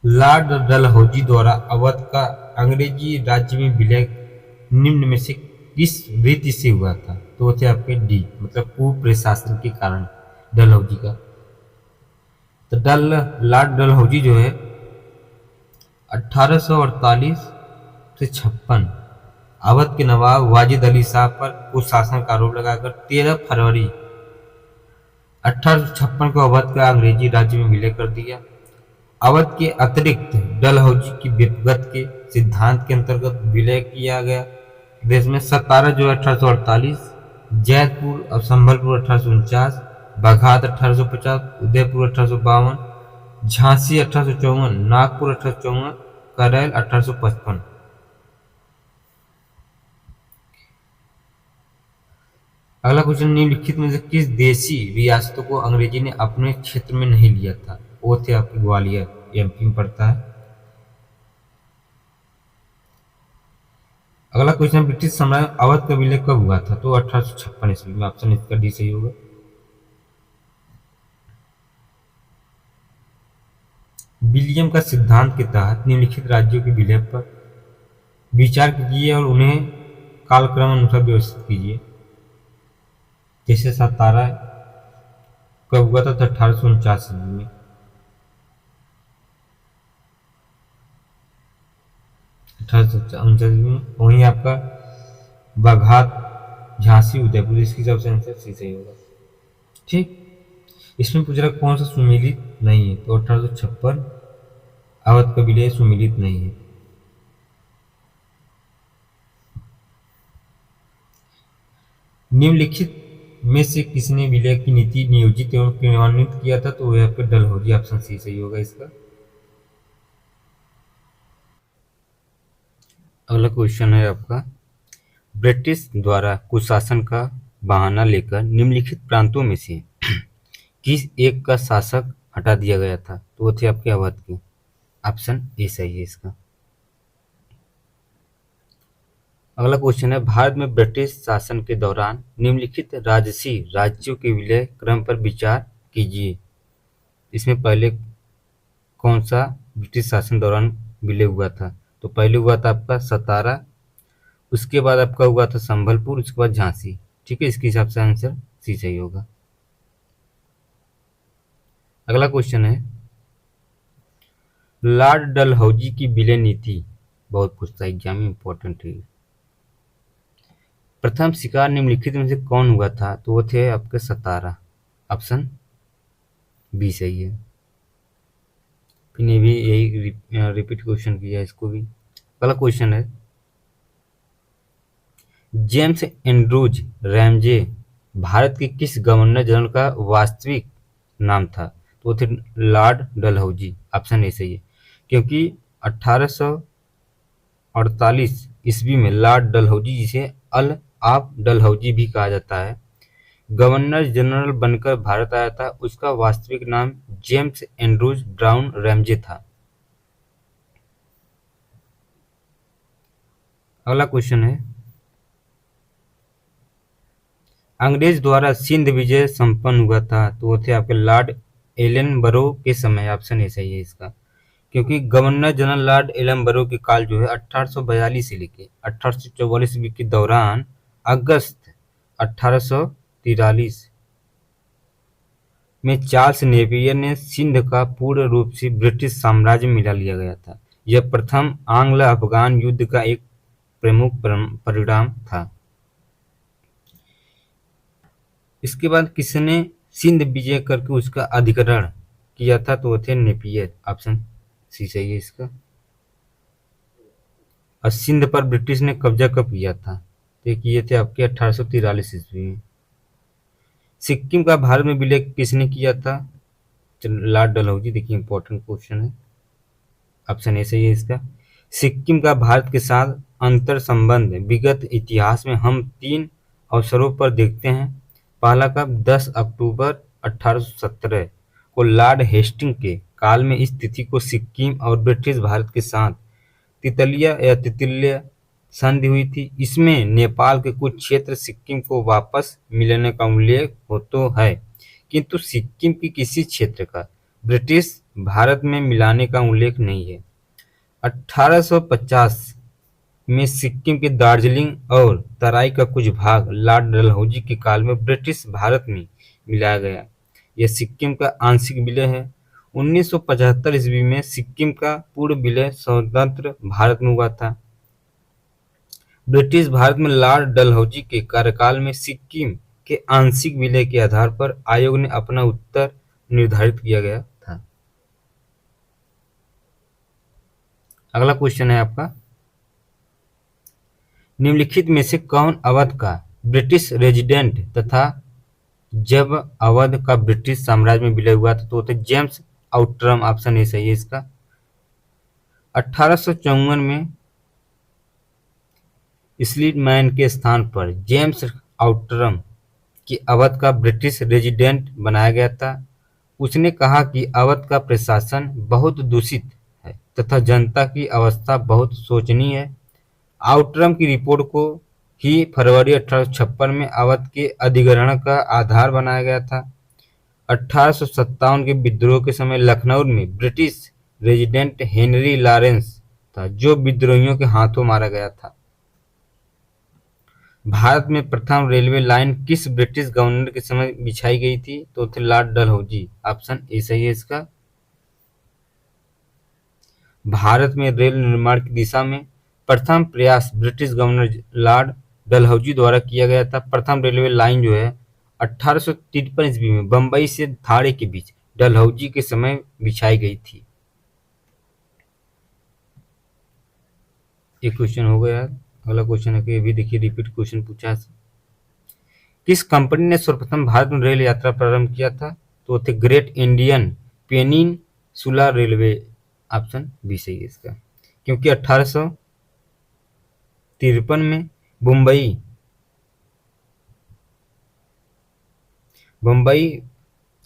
Speaker 1: लॉर्ड डलहौजी द्वारा अवध का अंग्रेजी राज्य में विलय निम्न में से किस रीति से हुआ था? तो वो थे आपके डी, मतलब कुप्रशासन के कारण डलहौजी का। तो लॉर्ड डलहौजी जो है 1848 से 56 अवध के नवाब वाजिद अली शाह पर कुशासन का आरोप लगाकर 13 फरवरी 1856 को अवध का अंग्रेजी राज्य में विलय कर दिया। अवध के अतिरिक्त डलहौजी की व्यक्तिगत के सिद्धांत के अंतर्गत विलय किया गया देश में 17 जो 1848, जैतपुर और संभलपुर 1849, बघात 1850, उदयपुर 1852, झांसी 1854, नागपुर 1854, करैल 1855। अगला क्वेश्चन, निम्नलिखित में से किस देशी रियासतों को अंग्रेजी ने अपने क्षेत्र में नहीं लिया था? वो थे आपके ग्वालियर, एमपी में पड़ता है। अगला क्वेश्चन, ब्रिटिश साम्राज्य अवध का विलय कब हुआ था? तो 1856 ईस्वी में, ऑप्शन इसका डी सही होगा। विलियम का सिद्धांत के तहत निम्नलिखित राज्यों के विलय पर विचार कीजिए और उन्हें कालक्रम अनुसार व्यवस्थित कीजिए। जैसे सतारा कब हुआ था? 1849 में। 1849 में। वहीं आपका बघात झांसी उदयपुर, इसकी सबसे आंसर सी सही होगा। ठीक। इसमें पूछ रहा कौन सा सुमेलित नहीं है, तो 1856 अवध का विलय सुमेलित नहीं है। निम्नलिखित में से किसने विलय की नीति नियोजित एवं क्रियान्वित किया था? तो वह आपका डलहौजी, ऑप्शन सी सही होगा इसका। अगला क्वेश्चन है आपका, ब्रिटिश द्वारा कुशासन का बहाना लेकर निम्नलिखित प्रांतों में से किस एक का शासक हटा दिया गया था? तो वो थे आपके अवध के, ऑप्शन ए सही है इसका। अगला क्वेश्चन है, भारत में ब्रिटिश शासन के दौरान निम्नलिखित राजसी राज्यों के विलय क्रम पर विचार कीजिए। इसमें पहले कौन सा ब्रिटिश शासन दौरान विलय हुआ था? तो पहले हुआ था आपका सतारा, उसके बाद आपका हुआ था संबलपुर, उसके बाद झांसी। ठीक है, इसके हिसाब से आंसर सी सही होगा। अगला क्वेश्चन है, लॉर्ड डलहौजी की विलय नीति बहुत पूछता है एग्जाम में, इंपॉर्टेंट है। प्रथम शिकार निम्नलिखित में से कौन हुआ था? तो वो थे आपके सतारा, ऑप्शन बी सही है। फिर ये भी यही रिपीट क्वेश्चन किया इसको भी। अगला क्वेश्चन है, जेम्स एंड्रूज रैमजे भारत के किस गवर्नर जनरल का वास्तविक नाम था? तो वो थे लॉर्ड डलहौजी, ऑप्शन ए सही है। क्योंकि 1848 ईस्वी में लॉर्ड डलहौजी, जिसे अल ऑफ डलहौजी भी कहा जाता है, गवर्नर जनरल बनकर भारत आया था। उसका वास्तविक नाम जेम्स एंड्रूज ब्राउन रैमजे था। अगला क्वेश्चन है, अंग्रेज द्वारा सिंध विजय संपन्न हुआ था। तो वो थे आपके लॉर्ड एलनबरो के समय, ऑप्शन ए सही है इसका। क्योंकि गवर्नर जनरल लॉर्ड एलनबरो के काल जो है 1842 से लेके 1844 ईस्वी के दौरान अगस्त 1843 में चार्ल्स नेपियर ने सिंध का पूर्ण रूप से ब्रिटिश साम्राज्य में मिला लिया गया था। यह प्रथम आंग्ल अफगान युद्ध का एक प्रमुख परिणाम था। इसके बाद किसने सिंध विजय करके उसका अधिग्रहण किया था? तो वो थे नेपियर, ऑप्शन सी सही है इसका। और सिंध पर ब्रिटिश ने कब्जा कब किया था? तो किए थे आपके 1843 ईस्वी में। सिक्किम का भारत में विलय किसने किया था? लॉर्ड डलहौजी। देखिए इंपॉर्टेंट क्वेश्चन है, ऑप्शन ए सही है इसका। सिक्किम का भारत के साथ अंतर संबंध विगत इतिहास में हम 3 अवसरों पर देखते हैं। पहला कब? 10 अक्टूबर 1817 को लॉर्ड हेस्टिंग के काल में इस तिथि को सिक्किम और ब्रिटिश भारत के साथ तितलिया या तितलिया संधि हुई थी। इसमें नेपाल के कुछ क्षेत्र सिक्किम को वापस मिलने का उल्लेख हो तो है, किंतु सिक्किम की किसी क्षेत्र का ब्रिटिश भारत में मिलाने का उल्लेख नहीं है। 1850 में सिक्किम के दार्जिलिंग और तराई का कुछ भाग लॉर्ड डलहौजी के काल में ब्रिटिश भारत में मिलाया गया। यह सिक्किम का आंशिक विलय है। 1975 ईस्वी में सिक्किम का पूर्ण विलय स्वतंत्र भारत में हुआ था। ब्रिटिश भारत में लॉर्ड डलहौजी के कार्यकाल में सिक्किम के आंशिक विलय के आधार पर आयोग ने अपना उत्तर निर्धारित किया गया था। अगला क्वेश्चन है आपका, निम्नलिखित में से कौन अवध का ब्रिटिश रेजिडेंट तथा जब अवध का ब्रिटिश साम्राज्य में विलय हुआ था? तो थे जेम्स आउटरम, ऑप्शन ए सही है इसका। 1854 में स्लीडमैन के स्थान पर जेम्स आउटरम की अवध का ब्रिटिश रेजिडेंट बनाया गया था। उसने कहा कि अवध का प्रशासन बहुत दूषित है तथा जनता की अवस्था बहुत शोचनीय है। आउटरम की रिपोर्ट को ही फरवरी 1856 में अवध के अधिग्रहण का आधार बनाया गया था। 1857 के विद्रोह के समय लखनऊ में ब्रिटिश रेजिडेंट हेनरी लॉरेंस
Speaker 2: था जो विद्रोहियों के हाथों मारा गया था। भारत में प्रथम रेलवे लाइन किस ब्रिटिश गवर्नर के समय बिछाई गई थी? तो थे लॉर्ड डलहौजी। ऑप्शन ए सही है इसका। भारत में रेल निर्माण की दिशा में प्रथम प्रयास ब्रिटिश गवर्नर लॉर्ड डलहौजी द्वारा किया गया था। प्रथम रेलवे लाइन जो है 1853 ईस्वी में बंबई से थाने के बीच डलहौजी के समय बिछाई गई थी। एक क्वेश्चन हो गया। अगला क्वेश्चन है कि ये भी देखिए रिपीट क्वेश्चन पूछा है। किस कंपनी ने सर्वप्रथम भारत में रेल यात्रा प्रारंभ किया था? तो थे Great Indian Peninsula Railway. Option B सही है इसका। क्योंकि 1853 में बम्बई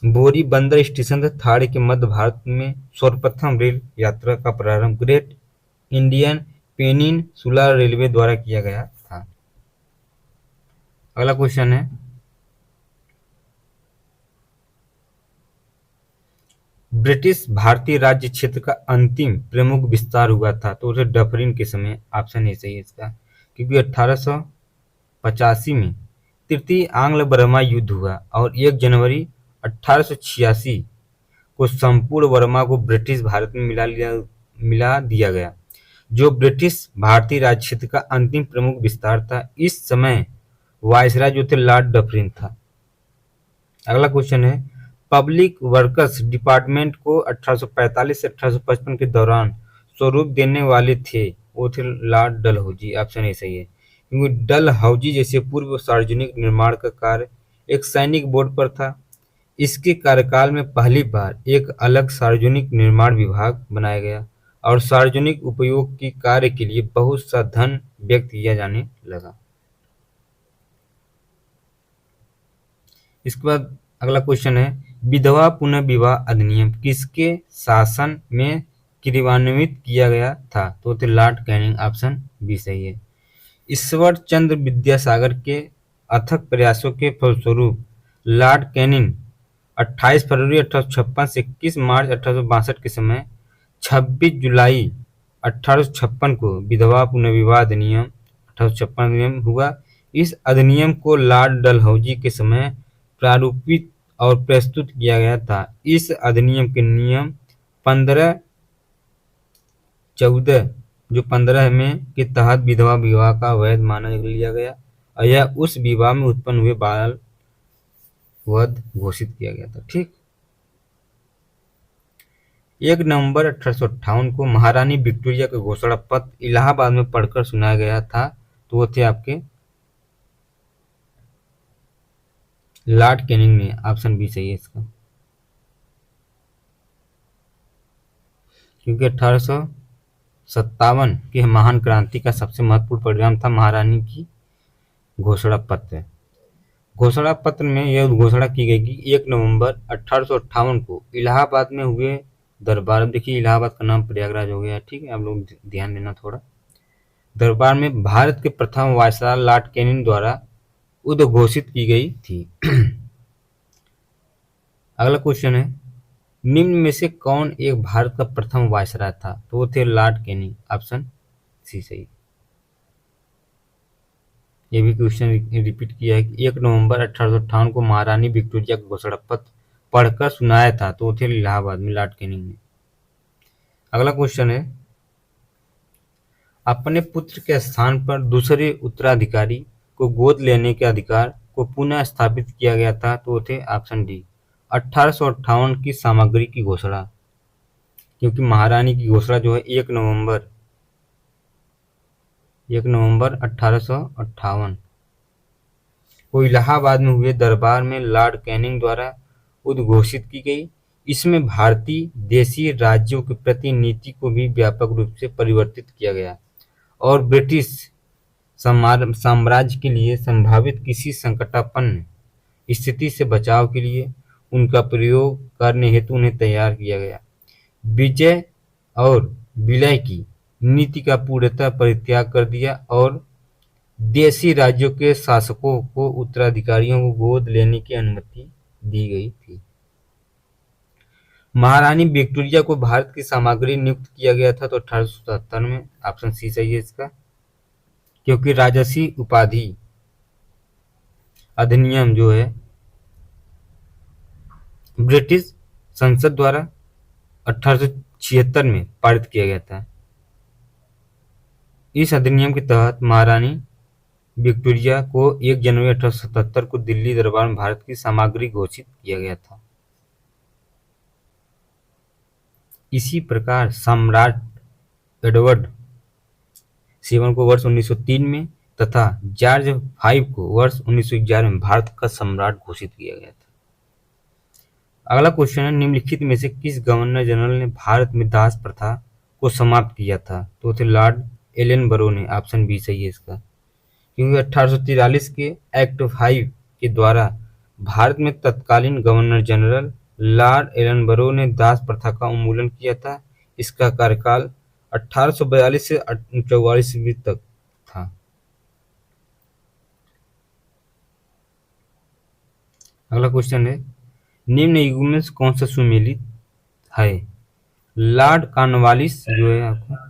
Speaker 2: बोरी बंदर स्टेशन से थाने के मध्य भारत में सर्वप्रथम रेल यात्रा का प्रारंभ ग्रेट इंडियन पेनिनसुला रेलवे द्वारा किया गया था। अगला क्वेश्चन है ब्रिटिश भारतीय राज्य क्षेत्र का अंतिम प्रमुख विस्तार हुआ था। तो उसे डफरिन के समय। ऑप्शन ए सही है इसका। क्योंकि 1885 में तृतीय आंग्ल बर्मा युद्ध हुआ और 1 जनवरी 1886 को संपूर्ण बर्मा को ब्रिटिश भारत में मिला दिया गया, जो ब्रिटिश भारतीय राज्य क्षेत्र का अंतिम प्रमुख विस्तार था। इस समय वायसराय जो थे लॉर्ड डफरिन था। अगला क्वेश्चन है पब्लिक वर्कस डिपार्टमेंट को 1845 से 1855 के दौरान स्वरूप देने वाले थे, वो थे लॉर्ड डलहौजी। ऑप्शन ए सही है। क्योंकि डलहौजी जैसे पूर्व सार्वजनिक निर्माण का कार्य एक सैनिक बोर्ड पर था। इसके कार्यकाल में पहली बार एक अलग सार्वजनिक निर्माण विभाग बनाया गया और सार्वजनिक उपयोग के कार्य के लिए बहुत सा धन व्यक्त किया जाने लगा। इसके बाद अगला क्वेश्चन है विधवा पुनर्विवाह अधिनियम किसके शासन में क्रियान्वित किया गया था? तो थे लॉर्ड कैनिंग। ऑप्शन बी सही है। ईश्वर चंद्र विद्यासागर के अथक प्रयासों के फलस्वरूप लॉर्ड कैनिंग 28 फरवरी 1856 से 21 मार्च 1862 के समय 26 जुलाई 1856 को विधवा पुनर्विवाह अधिनियम 1856 अधिनियम हुआ। इस अधिनियम को लॉर्ड डलहौजी के समय प्रारूपित और प्रस्तुत किया गया था। इस अधिनियम के नियम 15 जो 15 में के तहत विधवा विवाह का वैध माना लिया गया और यह उस विवाह में उत्पन्न हुए बाल वध घोषित किया गया था। ठीक। 1 नवंबर 1858 को महारानी विक्टोरिया का घोषणा पत्र इलाहाबाद में पढ़कर सुनाया गया था। तो वो थे आपके लॉर्ड कैनिंग ने। ऑप्शन बी सही है इसका। क्योंकि 1857 की महान क्रांति का सबसे महत्वपूर्ण परिणाम था महारानी की घोषणा पत्र। घोषणा पत्र में यह घोषणा की गई कि 1 नवंबर 1858 को इलाहाबाद में हुए दरबार, देखिए इलाहाबाद का नाम प्रयागराज हो गया। ठीक है, आप लोग ध्यान देना थोड़ा। दरबार में भारत के प्रथम वायसराय लॉर्ड कैनिंग द्वारा उद्घोषित की गई थी। अगला क्वेश्चन है निम्न में से कौन एक भारत का प्रथम वायसराय था? तो वो थे लॉर्ड कैनिंग। ऑप्शन सी सही। ये भी क्वेश्चन रिपीट किया है कि 1 नवंबर 1858 को महारानी विक्टोरिया का घोषणा पत्र पढ़कर सुनाया था। तो वो थे इलाहाबाद में लॉर्ड कैनिंग ने। अगला क्वेश्चन है अपने पुत्र के स्थान पर दूसरे उत्तराधिकारी को गोद लेने के अधिकार को पुनः स्थापित किया गया था। तो वो थे ऑप्शन डी 1858 की सामग्री की घोषणा। क्योंकि महारानी की घोषणा जो है 1 नवंबर 1858 को इलाहाबाद में हुए दरबार में लॉर्ड कैनिंग द्वारा उद्घोषित की गई। इसमें भारतीय देशी राज्यों के प्रति नीति को भी व्यापक रूप से परिवर्तित किया गया और ब्रिटिश साम्राज्य के लिए संभावित किसी संकटापन्न स्थिति से बचाव के लिए उनका प्रयोग करने हेतु उन्हें तैयार किया गया। विजय और विलय की नीति का पूर्णतः परित्याग कर दिया और देशी राज्यों के शासकों को उत्तराधिकारियों को गोद लेने की अनुमति दी गई थी। महारानी विक्टोरिया को भारत की सामग्री नियुक्त किया गया था तो 1877 में, ऑप्शन सी सही है इसका। क्योंकि राजसी उपाधि अधिनियम जो है ब्रिटिश संसद द्वारा 1876 में पारित किया गया था। इस अधिनियम के तहत महारानी विक्टोरिया को 1 जनवरी 1877 को दिल्ली दरबार में भारत की सामग्री घोषित किया गया था। इसी प्रकार सम्राट एडवर्ड सेवन को वर्ष 1903 में तथा जॉर्ज V को वर्ष 1911 में भारत का सम्राट घोषित किया गया था। अगला क्वेश्चन है, निम्नलिखित में से किस गवर्नर जनरल ने भारत में दास प्रथा को समाप्त किया था? तो थे लॉर्ड एलन बरो ने, ऑप्शन बी सही है इसका। क्योंकि 1843 के एक्ट 5 के द्वारा भारत में तत्कालीन गवर्नर जनरल लॉर्ड एलन बरो ने दास प्रथा का उन्मूलन किया था। इसका कार्यकाल 1842 से 44 ईस्वी तक था। अगला क्वेश्चन है, निम्न युगों में कौन सा सुमेलित है? लॉर्ड कॉर्नवालिस जो है आपका,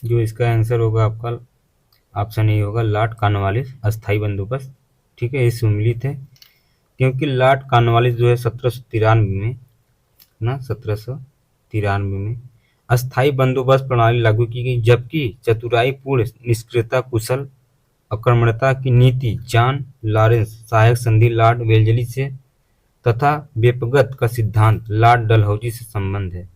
Speaker 2: जो इसका आंसर होगा आपका ऑप्शन ए होगा, लॉर्ड कॉर्नवालिस अस्थायी बंदोबस्त। ठीक है, ये सुमेलित है क्योंकि लॉर्ड कॉर्नवालिस जो है 1793 में ना 1793 में अस्थायी बंदोबस्त प्रणाली लागू की गई, जबकि चतुराईपूर्ण निष्क्रियता कुशल आक्रमणता की नीति जॉन लॉरेंस सहायक संधि लॉर्ड वेल्जली से तथा व्यपगत का सिद्धांत लॉर्ड डलहौजी से संबंध है।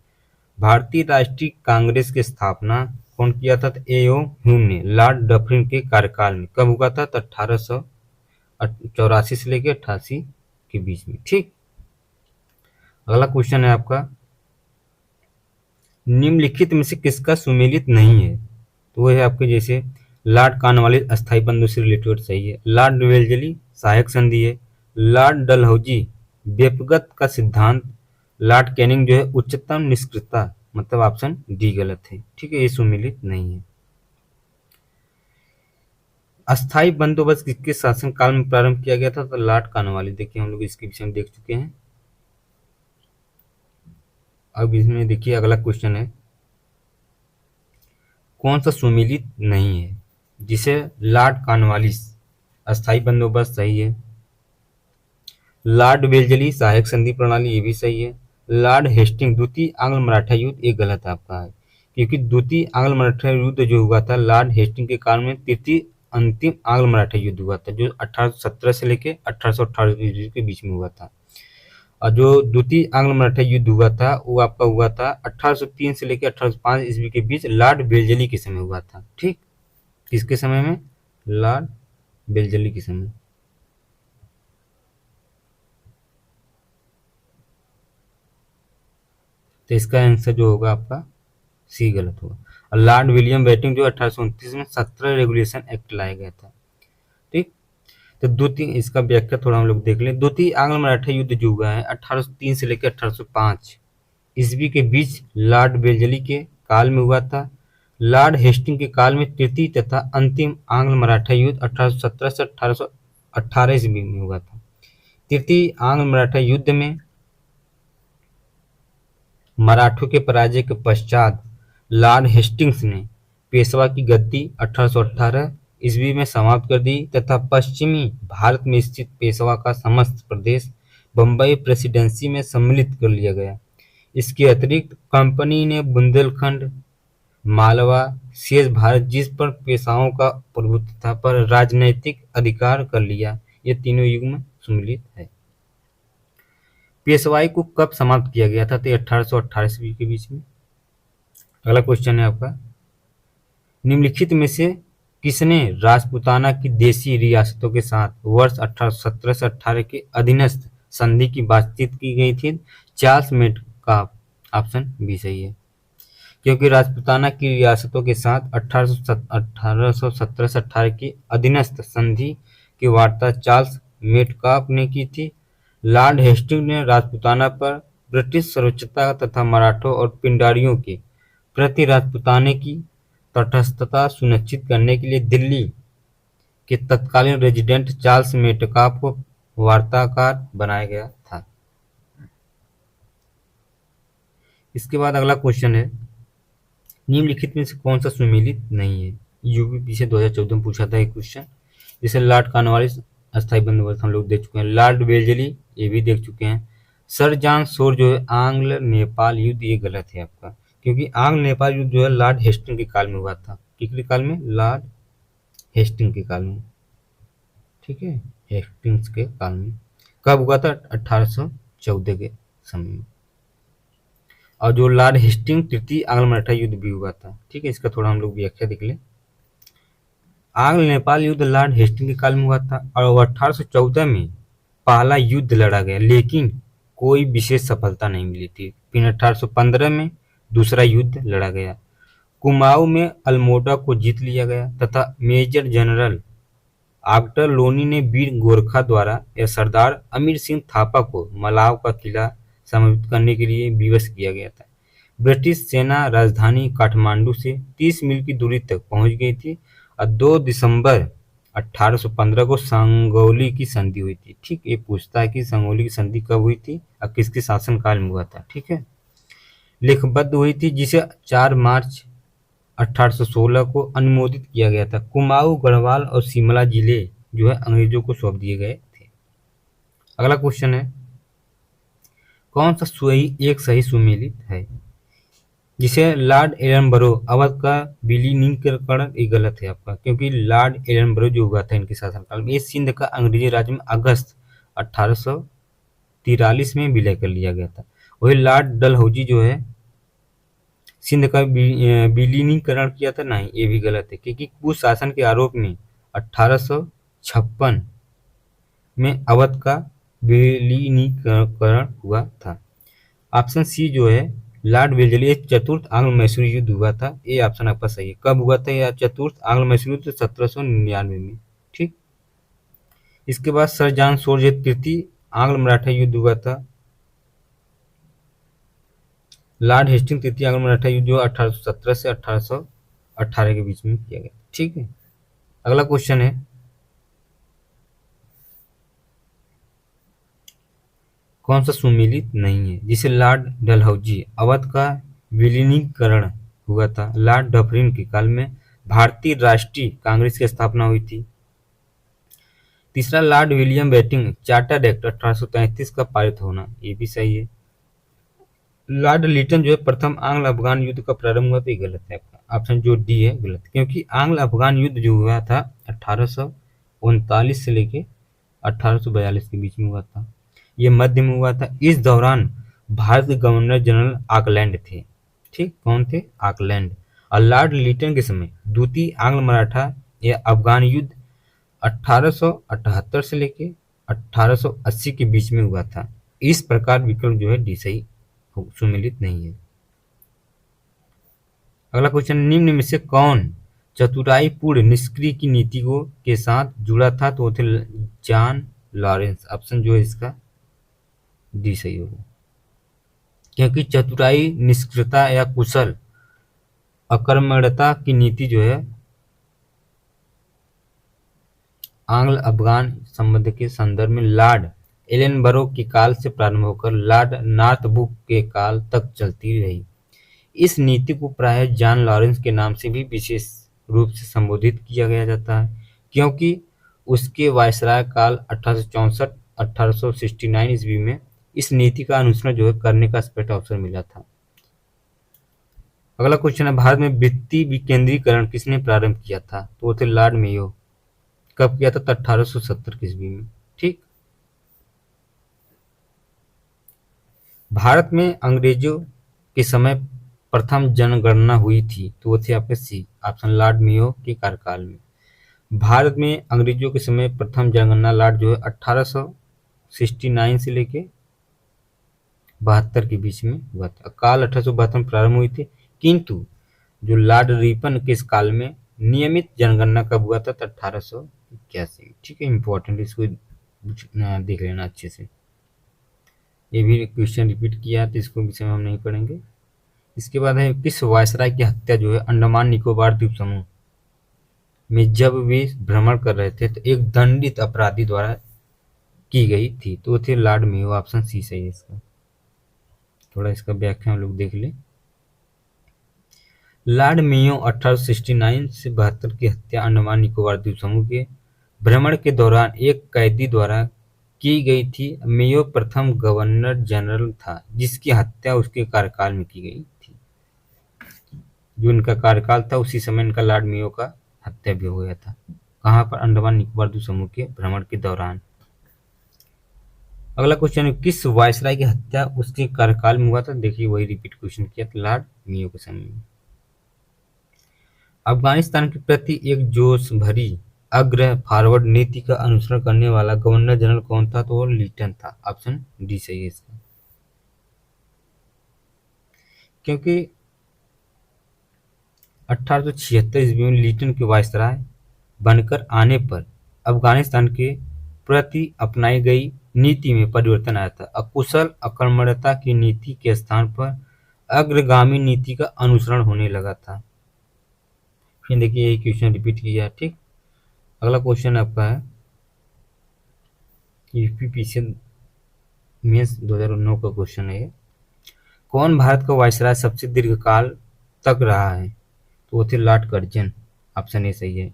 Speaker 2: भारतीय राष्ट्रीय कांग्रेस की स्थापना कौन किया था? तो ए.ओ. ह्यूम ने लॉर्ड डफरिन के कार्यकाल में। कब हुआ था? तो 1884 से लेकर 88 के बीच में। ठीक, अगला क्वेश्चन है आपका, निम्नलिखित में से किसका सुमेलित नहीं है? तो वो है आपके जैसे लॉर्ड कॉर्नवालिस अस्थायी बंदोबस्त से रिलेटेड सही है, लॉर्ड वेल्जली सहायक संधि है, लॉर्ड डलहौजी व्यपगत का सिद्धांत, लॉर्ड कैनिंग जो है उच्चतम निष्क्रियता, मतलब ऑप्शन डी गलत है। ठीक है, ये सुमेलित नहीं है। अस्थायी बंदोबस्त किसके शासनकाल में प्रारंभ किया गया था? तो लॉर्ड कॉर्नवालिस। देखिए हम लोग इसके विषय में देख चुके हैं। अब इसमें देखिए अगला क्वेश्चन है, कौन सा सुमेलित नहीं है? जिसे लॉर्ड कॉर्नवालिस अस्थायी बंदोबस्त सही है, लॉर्ड वेल्जली सहायक संधि प्रणाली ये भी सही है, लॉर्ड हेस्टिंग द्वितीय आंग्ल मराठा युद्ध ये गलत आपका है, क्योंकि द्वितीय आंग्ल मराठा युद्ध जो हुआ था लॉर्ड हेस्टिंग के काल में तृतीय अंतिम आंग्ल मराठा युद्ध हुआ था, जो 1817 से लेकर 1818 के बीच में हुआ था। और जो द्वितीय आंग्ल मराठा युद्ध हुआ था वो आपका हुआ था 1803 से लेकर 1805 ईस्वी के बीच लॉर्ड वेल्जली के समय हुआ था। ठीक, किसके समय में? लॉर्ड वेल्जली के समय। तो इसका आंसर जो होगा आपका सी गलत होगा। और लॉर्ड विलियम बेटिंग जो 1829 में 17 रेगुलेशन एक्ट लाया गया था। ठीक, तो द्वितीय, इसका व्याख्या थोड़ा हम लोग देख लें। द्वितीय आंग्ल मराठा युद्ध जो हुआ है 1803 से लेकर 1805 ईस्वी के बीच लॉर्ड वेल्जली के काल में हुआ था। लॉर्ड हेस्टिंग के काल में तृतीय तथा अंतिम आंग्ल मराठा युद्ध 1817 से 1818 ईस्वी में हुआ था। तृतीय आंग्ल मराठा युद्ध में मराठों के पराजय के पश्चात लॉर्ड हेस्टिंग्स ने पेशवा की गद्दी 1818 ईस्वी में समाप्त कर दी तथा पश्चिमी भारत में स्थित पेशवा का समस्त प्रदेश बम्बई प्रेसिडेंसी में सम्मिलित कर लिया गया। इसके अतिरिक्त कंपनी ने बुंदेलखंड, मालवा, शेष भारत जिस पर पेशवाओं का प्रभुत्व था पर राजनैतिक अधिकार कर लिया। ये तीनों युग में सम्मिलित है। पेशवाई को कब समाप्त किया गया था? तो 1818 ईस्वी के बीच में। अगला क्वेश्चन है आपका, निम्नलिखित में से किसने राजपूताना की देशी रियासतों के साथ वर्ष 1817 से 18 के अधीनस्थ संधि की बातचीत की गई थी? चार्ल्स मेटकाफ, ऑप्शन बी सही है। क्योंकि राजपूताना की रियासतों के साथ 1817 से 18 की अधीनस्थ संधि की वार्ता चार्ल्स मेटकाफ ने की थी। लॉर्ड हेस्टिंग ने राजपूताना पर ब्रिटिश सर्वोच्चता तथा मराठों और पिंडारियों के प्रति राजपूताने की तटस्थता सुनिश्चित करने के लिए दिल्ली के तत्कालीन रेजिडेंट चार्ल्स मेटकाफ को वार्ताकार बनाया गया था। इसके बाद अगला क्वेश्चन है, निम्नलिखित में से कौन सा सुमेलित नहीं है। यूपीपी से 2014 में पूछा था एक क्वेश्चन। जैसे लॉर्ड कॉर्नवालिस अस्थायी बंदोबस्त हम लोग देख चुके हैं, लॉर्ड वेलेस्ली ये भी देख चुके हैं। सर जॉन शोर जो है आंग्ल नेपाल युद्ध, ये गलत है आपका, क्योंकि आंग्ल नेपाल युद्ध जो है लॉर्ड हेस्टिंग के काल में हुआ था। किसके काल में? लॉर्ड हेस्टिंग के काल में, ठीक है, हेस्टिंग्स के काल में। कब हुआ था? 1814 के समय में। और जो लॉर्ड हेस्टिंग तृतीय आंग्ल मराठा युद्ध भी हुआ था, ठीक है। इसका थोड़ा हम लोग व्याख्या देख लें। आंग्ल नेपाल युद्ध लॉर्ड हेस्टिंग के काल में हुआ था और 1814 में पहला युद्ध लड़ा गया, लेकिन कोई विशेष सफलता नहीं मिली थी। फिर 1815 में दूसरा युद्ध लड़ा गया, कुमाऊं में अल्मोड़ा को जीत लिया गया तथा मेजर जनरल आक्टर लोनी ने वीर गोरखा द्वारा या सरदार अमीर सिंह थापा को मलाव का किला समर्पित करने के लिए विवश किया गया था। ब्रिटिश सेना राजधानी काठमांडू से 30 मील की दूरी तक पहुंच गई थी और 2 दिसंबर 1815 को संगौली की संधि हुई थी। ठीक, ये पूछता है कि संगौली की संधि कब हुई थी और किसके शासनकाल में हुआ था। ठीक है, लिखबद्ध हुई थी, जिसे 4 मार्च 1816 को अनुमोदित किया गया था। कुमाऊं, गढ़वाल और शिमला जिले जो है अंग्रेजों को सौंप दिए गए थे। अगला क्वेश्चन है, कौन सा एक सही सुमेलित है? जिसे लॉर्ड एलनबरो अवध का विलीनीकरण, ये गलत है आपका, क्योंकि लॉर्ड एलनबरो जो हुआ था इनके शासनकाल में, ये सिंध का अंग्रेजी राज्य में अगस्त 1843 में विलय कर लिया गया था। वही लॉर्ड डलहौजी जो है सिंध का विलीनीकरण किया था, नहीं, ये भी गलत है, क्योंकि कुशासन के आरोप में 1856 में अवध का विलीनीकरण हुआ था। ऑप्शन सी जो है लॉर्ड वेलेस्ली, चतुर्थ आंग्ल मैसूर युद्ध हुआ था, ये ऑप्शन आपका सही है। कब हुआ था यह चतुर्थ आंग्ल मैसूर युद्ध? 1799 में। ठीक, इसके बाद सर जॉन शोर जो तृतीय आंग्ल मराठा युद्ध हुआ था, लॉर्ड हेस्टिंग तृतीय आंग्ल मराठा युद्ध जो 1817 से 1818 के बीच में किया गया। ठीक है, अगला क्वेश्चन है, कौन सा सुमेलित नहीं है? जिसे लॉर्ड डलहौजी अवध का विलीनीकरण हुआ था, लॉर्ड डफरिन के काल में भारतीय राष्ट्रीय कांग्रेस की स्थापना हुई थी। तीसरा, Lord William Bentinck chartered act 1833 का पारित होना, ये भी सही है। लॉर्ड लिटन जो है प्रथम आंग्ल अफगान युद्ध का प्रारंभ हुआ, तो ये गलत है आपका, ऑप्शन जो डी है गलत, क्योंकि आंग्ल अफगान युद्ध जो हुआ था 1839 से लेके 1842 के बीच में हुआ था, ये मध्य में हुआ था। इस दौरान भारत के गवर्नर जनरल ऑकलैंड थे। ठीक, कौन थे? ऑकलैंड। और लॉर्ड लिटन के समय द्वितीय आंग्ल मराठा या अफगान युद्ध 1878 से लेके 1880 के बीच में हुआ था। इस प्रकार विकल्प जो है डी सही सुमेलित नहीं है। अगला क्वेश्चन, निम्न में से कौन चतुराई पूर्ण निष्क्रिय की नीति को के साथ जुड़ा था? तो वो थे जॉन लॉरेंस, ऑप्शन जो है इसका डी सही होगा, क्योंकि चतुराई निष्क्रियता या कुशल अकर्मण्यता की नीति जो है आंग्ल अफगान संबंध के संदर्भ में लॉर्ड एलनबरो के काल से प्रारंभ होकर लॉर्ड नॉर्थब्रुक के काल तक चलती रही। इस नीति को प्रायः जॉन लॉरेंस के नाम से भी विशेष रूप से संबोधित किया गया जाता है, क्योंकि उसके वायसराय काल 1864-1869 ईस्वी में इस नीति का अनुसरण जो है करने का स्पष्ट अवसर मिला था। अगला क्वेश्चन है, भारत में वित्तीय विकेंद्रीकरण किसने प्रारंभ किया था? तो वो थे लॉर्ड मेयो। कब किया था? 1870 ईस्वी में। ठीक, भारत में अंग्रेजों के समय प्रथम जनगणना हुई थी, तो वो थे आपके सी, ऑप्शन लॉर्ड मेयो के कार्यकाल में। भारत में अंग्रेजों के समय प्रथम जनगणना लॉर्ड जो है 1869 से लेके 72 के बीच में हुआ था। काल 1872 में प्रारंभ हुई थी, किंतु जो लॉर्ड रिपन के इस काल में नियमित जनगणना कब हुआ था? 1881। ठीक है, इंपॉर्टेंट, इसको देख लेना अच्छे से। ये भी क्वेश्चन रिपीट किया तो इसको विषय में हम नहीं पढ़ेंगे। इसके बाद है, किस वायसराय की हत्या जो है अंडमान निकोबार द्वीप समूह में जब वे भ्रमण कर रहे थे तो एक दंडित अपराधी द्वारा की गई थी? तो थे लॉर्ड मेयो, ऑप्शन सी सही है इसका। थोड़ा इसका व्याख्या हम लोग देख लें। लॉर्ड मेयो 1869 से 72 की हत्या अंडमान निकोबार द्वीप समूह के भ्रमण के दौरान एक कैदी द्वारा की गई थी। मेयो प्रथम गवर्नर जनरल था जिसकी हत्या उसके कार्यकाल में की गई थी। जो इनका कार्यकाल था उसी समय इनका लॉर्ड मेयो का हत्या भी हो गया था। कहाँ पर? अंडमान निकोबार द्वीप समूह के भ्रमण के दौरान। अगला क्वेश्चन है, किस वायसराय की हत्या उसके कार्यकाल में हुआ था? देखिए वही रिपीट क्वेश्चन किया था, लॉर्ड मेयो के समय में। अफगानिस्तान के प्रति एक जोश भरी अग्र फॉरवर्ड नीति का अनुसरण करने वाला गवर्नर जनरल कौन था? तो वो लिटन था। ऑप्शन डी सही है इसका। क्योंकि 1876 ईस्वी में लिटन के वायसराय बनकर आने पर अफगानिस्तान के प्रति अपनाई गई नीति में परिवर्तन आया था। अकुशल अकर्मण्यता की नीति के स्थान पर अग्रगामी नीति का अनुसरण होने लगा था। फिर देखिए यही क्वेश्चन रिपीट किया है। ठीक, अगला क्वेश्चन आपका है यूपीपीसी मेंस 2009 का क्वेश्चन है। कौन भारत का वायसराय सबसे दीर्घकाल तक रहा है? तो वो थे लॉर्ड कर्जन। ऑप्शन ए सही है।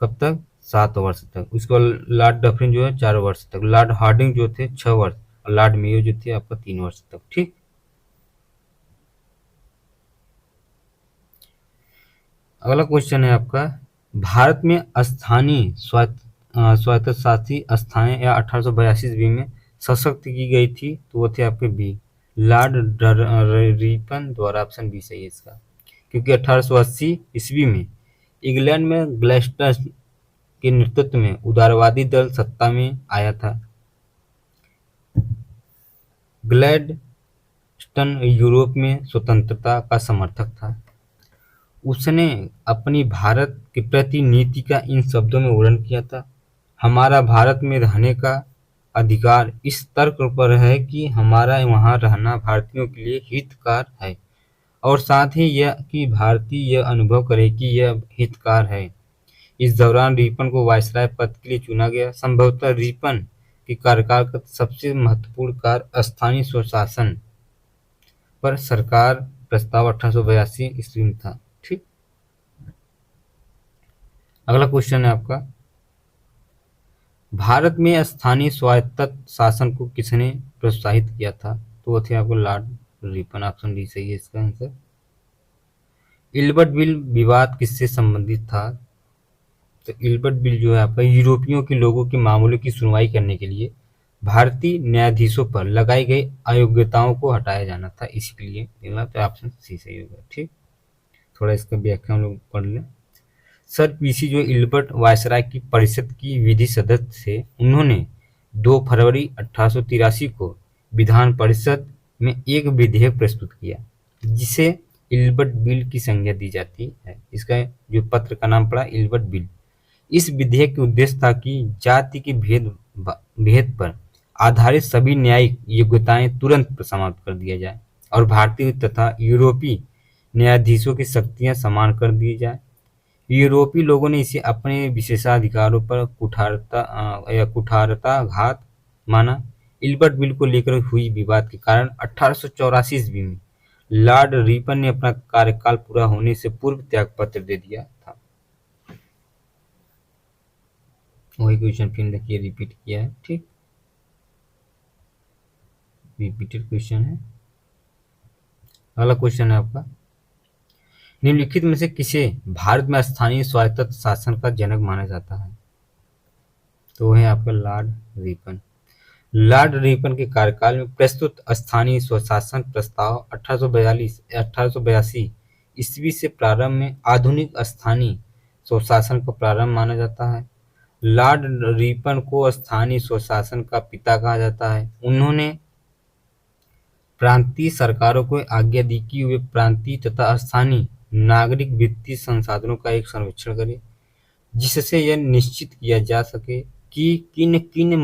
Speaker 2: कब तक? 7 वर्ष तक। उसके बाद लॉर्ड डफरिन जो है 4 वर्ष तक, लॉर्ड हार्डिंग जो थे 6 वर्ष, और लॉर्ड मेयो जो थे आपका 3 वर्ष तक। ठीक, अगला क्वेश्चन है आपका, भारत में स्थानीय स्वायत्तशासी संस्थाएं या 1882 ईस्वी में सशक्त की गई थी? तो वो थे आपके बी, लॉर्ड रिपन द्वारा। ऑप्शन बी सही है इसका। क्योंकि 1880 ईस्वी में इंग्लैंड में ग्लैस्टर के नेतृत्व में उदारवादी दल सत्ता में आया था। ग्लैडस्टन यूरोप में स्वतंत्रता का समर्थक था। उसने अपनी भारत के प्रति नीति का इन शब्दों में वर्णन किया था, हमारा भारत में रहने का अधिकार इस तर्क पर है कि हमारा वहाँ रहना भारतीयों के लिए हितकर है, और साथ ही यह कि भारतीय यह अनुभव करे कि यह हितकर है। इस दौरान रिपन को वायसराय पद के लिए चुना गया। संभवतः रिपन के कार्यकाल का सबसे महत्वपूर्ण कार्य स्थानीय स्वशासन पर सरकार प्रस्ताव 1882 ईस्वी में था। ठीक, अगला क्वेश्चन है आपका, भारत में स्थानीय स्वायत्त शासन को किसने प्रोत्साहित किया था? तो वो थे आपको लॉर्ड रिपन। ऑप्शन डी सही है इसका आंसर। इल्बर्ट बिल विवाद किससे संबंधित था? तो इल्बर्ट बिल जो है आपका यूरोपियों के लोगों के मामलों की सुनवाई करने के लिए भारतीय न्यायाधीशों पर लगाई गई अयोग्यताओं को हटाया जाना था, इसके लिए मिला। तो ऑप्शन सी सही होगा। ठीक, थोड़ा इसका व्याख्या हम लोग पढ़ लें। सर पीसी जो इल्बर्ट वायसराय की परिषद की विधि सदस्य थे, उन्होंने 2 फरवरी 1883 को विधान परिषद में एक विधेयक प्रस्तुत किया जिसे इल्बर्ट बिल की संज्ञा दी जाती है। इसका जो पत्र का नाम पड़ा इल्बर्ट बिल। इस विधेयक का उद्देश्य था कि जाति के भेद पर आधारित सभी न्यायिक योग्यताएं तुरंत समाप्त कर दिया जाए और भारतीय तथा यूरोपीय न्यायाधीशों की शक्तियां समान कर दी जाए। यूरोपीय लोगों ने इसे अपने विशेषाधिकारों पर कुठारताघात माना। इल्बर्ट बिल को लेकर हुई विवाद के कारण 1884 ईस्वी में लॉर्ड रिपन ने अपना कार्यकाल पूरा होने से पूर्व त्यागपत्र दे दिया था। वही क्वेश्चन फिर देखिए रिपीट किया है। ठीक, रिपीटेड क्वेश्चन है। अगला क्वेश्चन है आपका, निम्नलिखित में से किसे भारत में स्थानीय स्वायत्त शासन का जनक माना जाता है? तो है आपका लॉर्ड रिपन। लॉर्ड रिपन के कार्यकाल में प्रस्तुत स्थानीय स्वशासन प्रस्ताव 1882 ईस्वी से प्रारंभ में आधुनिक स्थानीय स्वशासन का प्रारंभ माना जाता है। लॉर्ड रिपन को स्थानीय स्वशासन का पिता कहा जाता है। उन्होंने प्रांतीय सरकारों को आज्ञा दी कि वे प्रांतीय तथा स्थानीय नागरिक वित्तीय संसाधनों का एक सर्वेक्षण करें जिससे यह निश्चित किया जा सके कि किन किन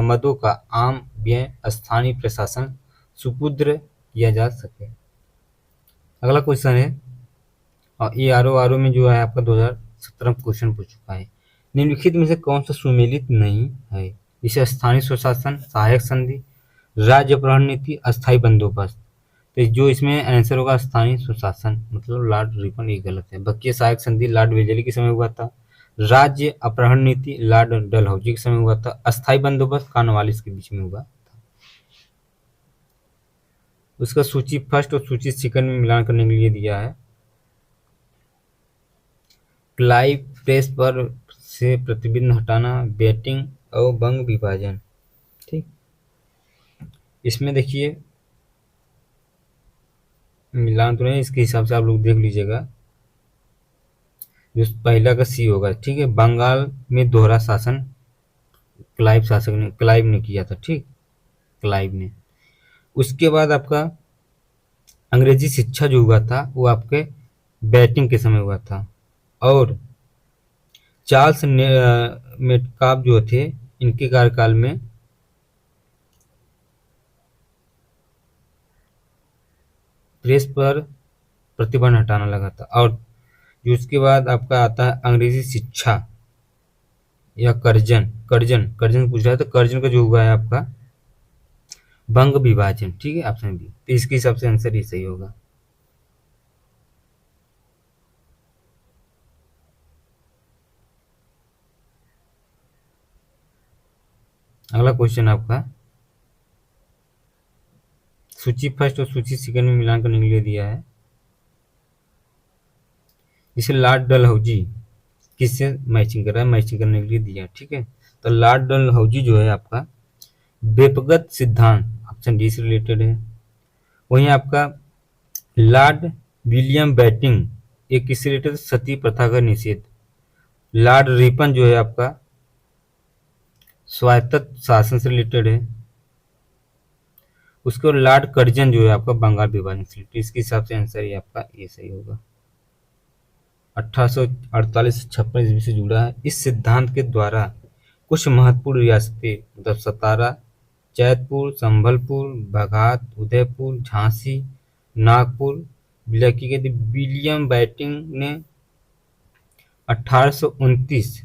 Speaker 2: मदों का आम व्यय स्थानीय प्रशासन सुपुर्द किया जा सके। अगला क्वेश्चन है, और ये आर में जो है आपका 2017 क्वेश्चन पूछ चुका है, निम्नलिखित में से कौन सा सुमेलित नहीं है? इसे स्थानीय स्वशासन, सहायक संधि, राज्य प्रहर नीति, अस्थायी बंदोबस्त। तो जो इसमें आंसर होगा स्थानीय सुशासन, मतलब लॉर्ड रिपन, ये गलत है। बकिया सहायक संधि लॉर्ड वेलेस्ली के समय हुआ था। राज्य अपहरण नीति लॉर्ड डलहौजी के समय हुआ था। अस्थायी बंदोबस्त कॉर्नवालिस के बीच में हुआ। उसका सूची फर्स्ट और सूची सेकंड में मिलान करने के लिए दिया है। क्लाइव प्रेस पर से प्रतिबिंब हटाना, बेटिंग और बंग विभाजन। ठीक, इसमें देखिए मिलान तो नहीं, इसके हिसाब से आप लोग देख लीजिएगा। जो पहला का सी होगा। ठीक है, बंगाल में दोहरा शासन क्लाइव ने किया था। ठीक, क्लाइव ने। उसके बाद आपका अंग्रेजी शिक्षा जो हुआ था वो आपके बैटिंग के समय हुआ था। और चार्ल्स मेटकाफ जो थे, इनके कार्यकाल में प्रेस पर प्रतिबंध हटाना लगा था। और जो उसके बाद आपका आता है अंग्रेजी शिक्षा या कर्जन पूछ रहा है, तो कर्जन का जो हुआ है आपका बंग विभाजन। ठीक है, ऑप्शन बी। तो इसके हिसाब से आंसर ही सही होगा। अगला क्वेश्चन आपका सूची फर्स्ट और सूची सेकंड में मिलान करने के लिए दिया है। जिसे लॉर्ड डलहौजी किससे मैचिंग कर रहा है, मैचिंग करने के लिए दिया है। ठीक है, तो लॉर्ड डलहौजी जो है आपका व्यक्तिगत सिद्धांत, ऑप्शन डी से रिलेटेड है। वहीं आपका लॉर्ड विलियम बेटिंग एक किससे रिलेटेड, सती प्रथा का निषेध। लॉर्ड रिपन जो है आपका स्वायत्त शासन से रिलेटेड है। उसके बाद लॉर्ड कर्जन जो है आपका बंगाल विभाजन से रिलेटेड। इसके हिसाब से आंसर ये आपका ये सही होगा। 1848 से 56 ईस्वी से जुड़ा है। इस सिद्धांत के द्वारा कुछ महत्वपूर्ण रियासतें, मतलब सतारा, जैतपुर, संभलपुर, बाघात, उदयपुर, झांसी, नागपुर विलय की गई थी। विलियम बेटिंग ने 1829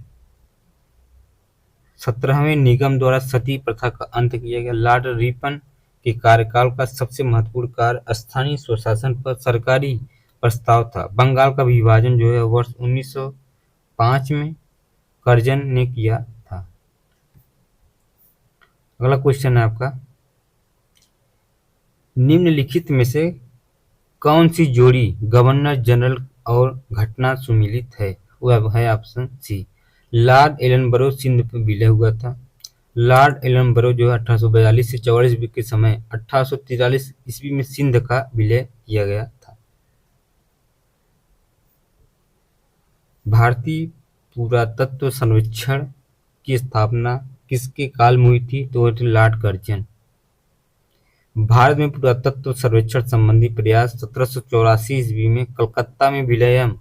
Speaker 2: 17वें निगम द्वारा सती प्रथा का अंत किया गया। लॉर्ड रिपन के कार्यकाल का सबसे महत्वपूर्ण कार्य स्थानीय स्वशासन पर सरकारी प्रस्ताव था। बंगाल का विभाजन जो है वर्ष 1905 में कर्जन ने किया था। अगला क्वेश्चन है आपका, निम्नलिखित में से कौन सी जोड़ी गवर्नर जनरल और घटना सुमिलित है? वह है option C, Lord Ellenborough Sindh पर विलय हुआ था। लॉर्ड एलनबरो जो है 1842 से 44 ईस्वी के समय 1843 ईस्वी में सिंध का विलय किया गया था। भारतीय पुरातत्व सर्वेक्षण की स्थापना किसके काल में हुई थी? तो वो थे लॉर्ड कर्जन। भारत में पुरातत्व सर्वेक्षण संबंधी प्रयास 1784 ईस्वी में कलकत्ता में विलियम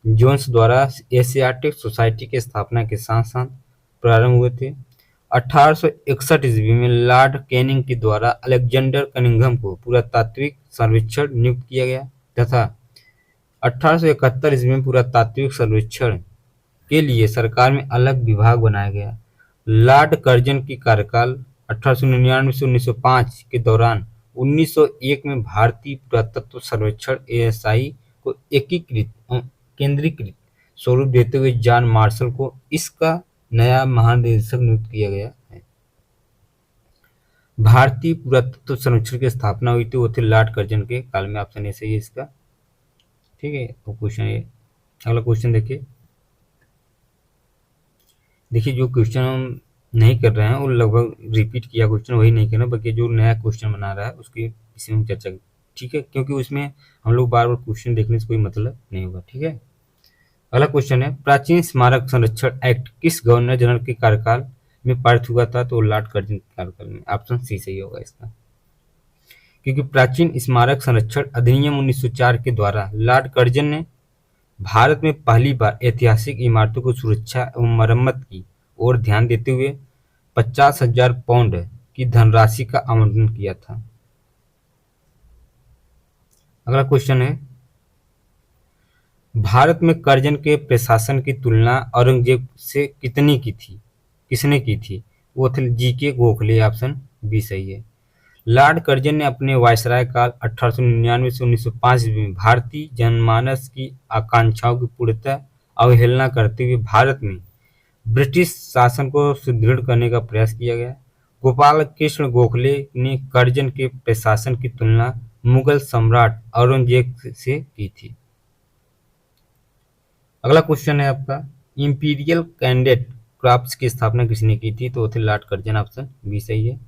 Speaker 2: जोन्स द्वारा एशियाटिक सोसाइटी की स्थापना के साथ साथ प्रारंभ हुए थे। 1861 ईस्वी में लॉर्ड कैनिंग के द्वारा अलेक्जेंडर कनिंघम को पुरातात्विक सर्वेक्षण नियुक्त किया गया तथा 1871 ईस्वी में पुरातात्विक सर्वेक्षण के लिए सरकार में अलग विभाग बनाया गया। लॉर्ड कर्जन की कार्यकाल 1899 से 1905 के दौरान 1901 में भारतीय पुरातत्व सर्वेक्षण एएसआई को एकीकृत केंद्रीकृत स्वरूप देते हुए जॉन मार्शल को इसका नया महानिदेशक नियुक्त किया गया है। भारतीय पुरातत्व सर्वेक्षण की स्थापना हुई थी वो थे लॉर्ड कर्जन के काल में। ऑप्शन ए सही है इसका। ठीक है, तो क्वेश्चन ये। अगला क्वेश्चन देखिए जो क्वेश्चन हम नहीं कर रहे हैं वो लगभग रिपीट किया क्वेश्चन, वही नहीं करना, बल्कि जो नया क्वेश्चन बना रहा है उसकी इसी में चर्चा। ठीक है, क्योंकि उसमें हम लोग बार बार क्वेश्चन देखने से कोई मतलब नहीं होगा। ठीक है, अगला क्वेश्चन है, प्राचीन स्मारक संरक्षण एक्ट किस गवर्नर जनरल के कार्यकाल में पारित हुआ था? तो लॉर्ड कर्जन के कार्यकाल में। ऑप्शन सी सही होगा इसका, क्योंकि प्राचीन स्मारक संरक्षण अधिनियम 1904 के द्वारा लॉर्ड कर्जन ने भारत में पहली बार ऐतिहासिक इमारतों की सुरक्षा एवं मरम्मत की ओर ध्यान देते हुए 50,000 पाउंड की धनराशि का आवंटन किया था। अगला क्वेश्चन है, भारत में कर्जन के प्रशासन की तुलना औरंगजेब से किसने की थी? वो थे जीके गोखले। ऑप्शन बी सही है। लॉर्ड कर्जन ने अपने वायसराय काल 1899 से 1905 ईस्वी में भारतीय जनमानस की आकांक्षाओं की पूर्णतः अवहेलना करते हुए भारत में ब्रिटिश शासन को सुदृढ़ करने का प्रयास किया गया। गोपाल कृष्ण गोखले ने कर्जन के प्रशासन की तुलना मुगल सम्राट औरंगजेब से की थी। अगला क्वेश्चन है आपका, इंपीरियल कैंडेट क्रॉप्स की स्थापना किसने की थी? तो वो थे लॉर्ड कर्जन, ऑप्शन बी सही है।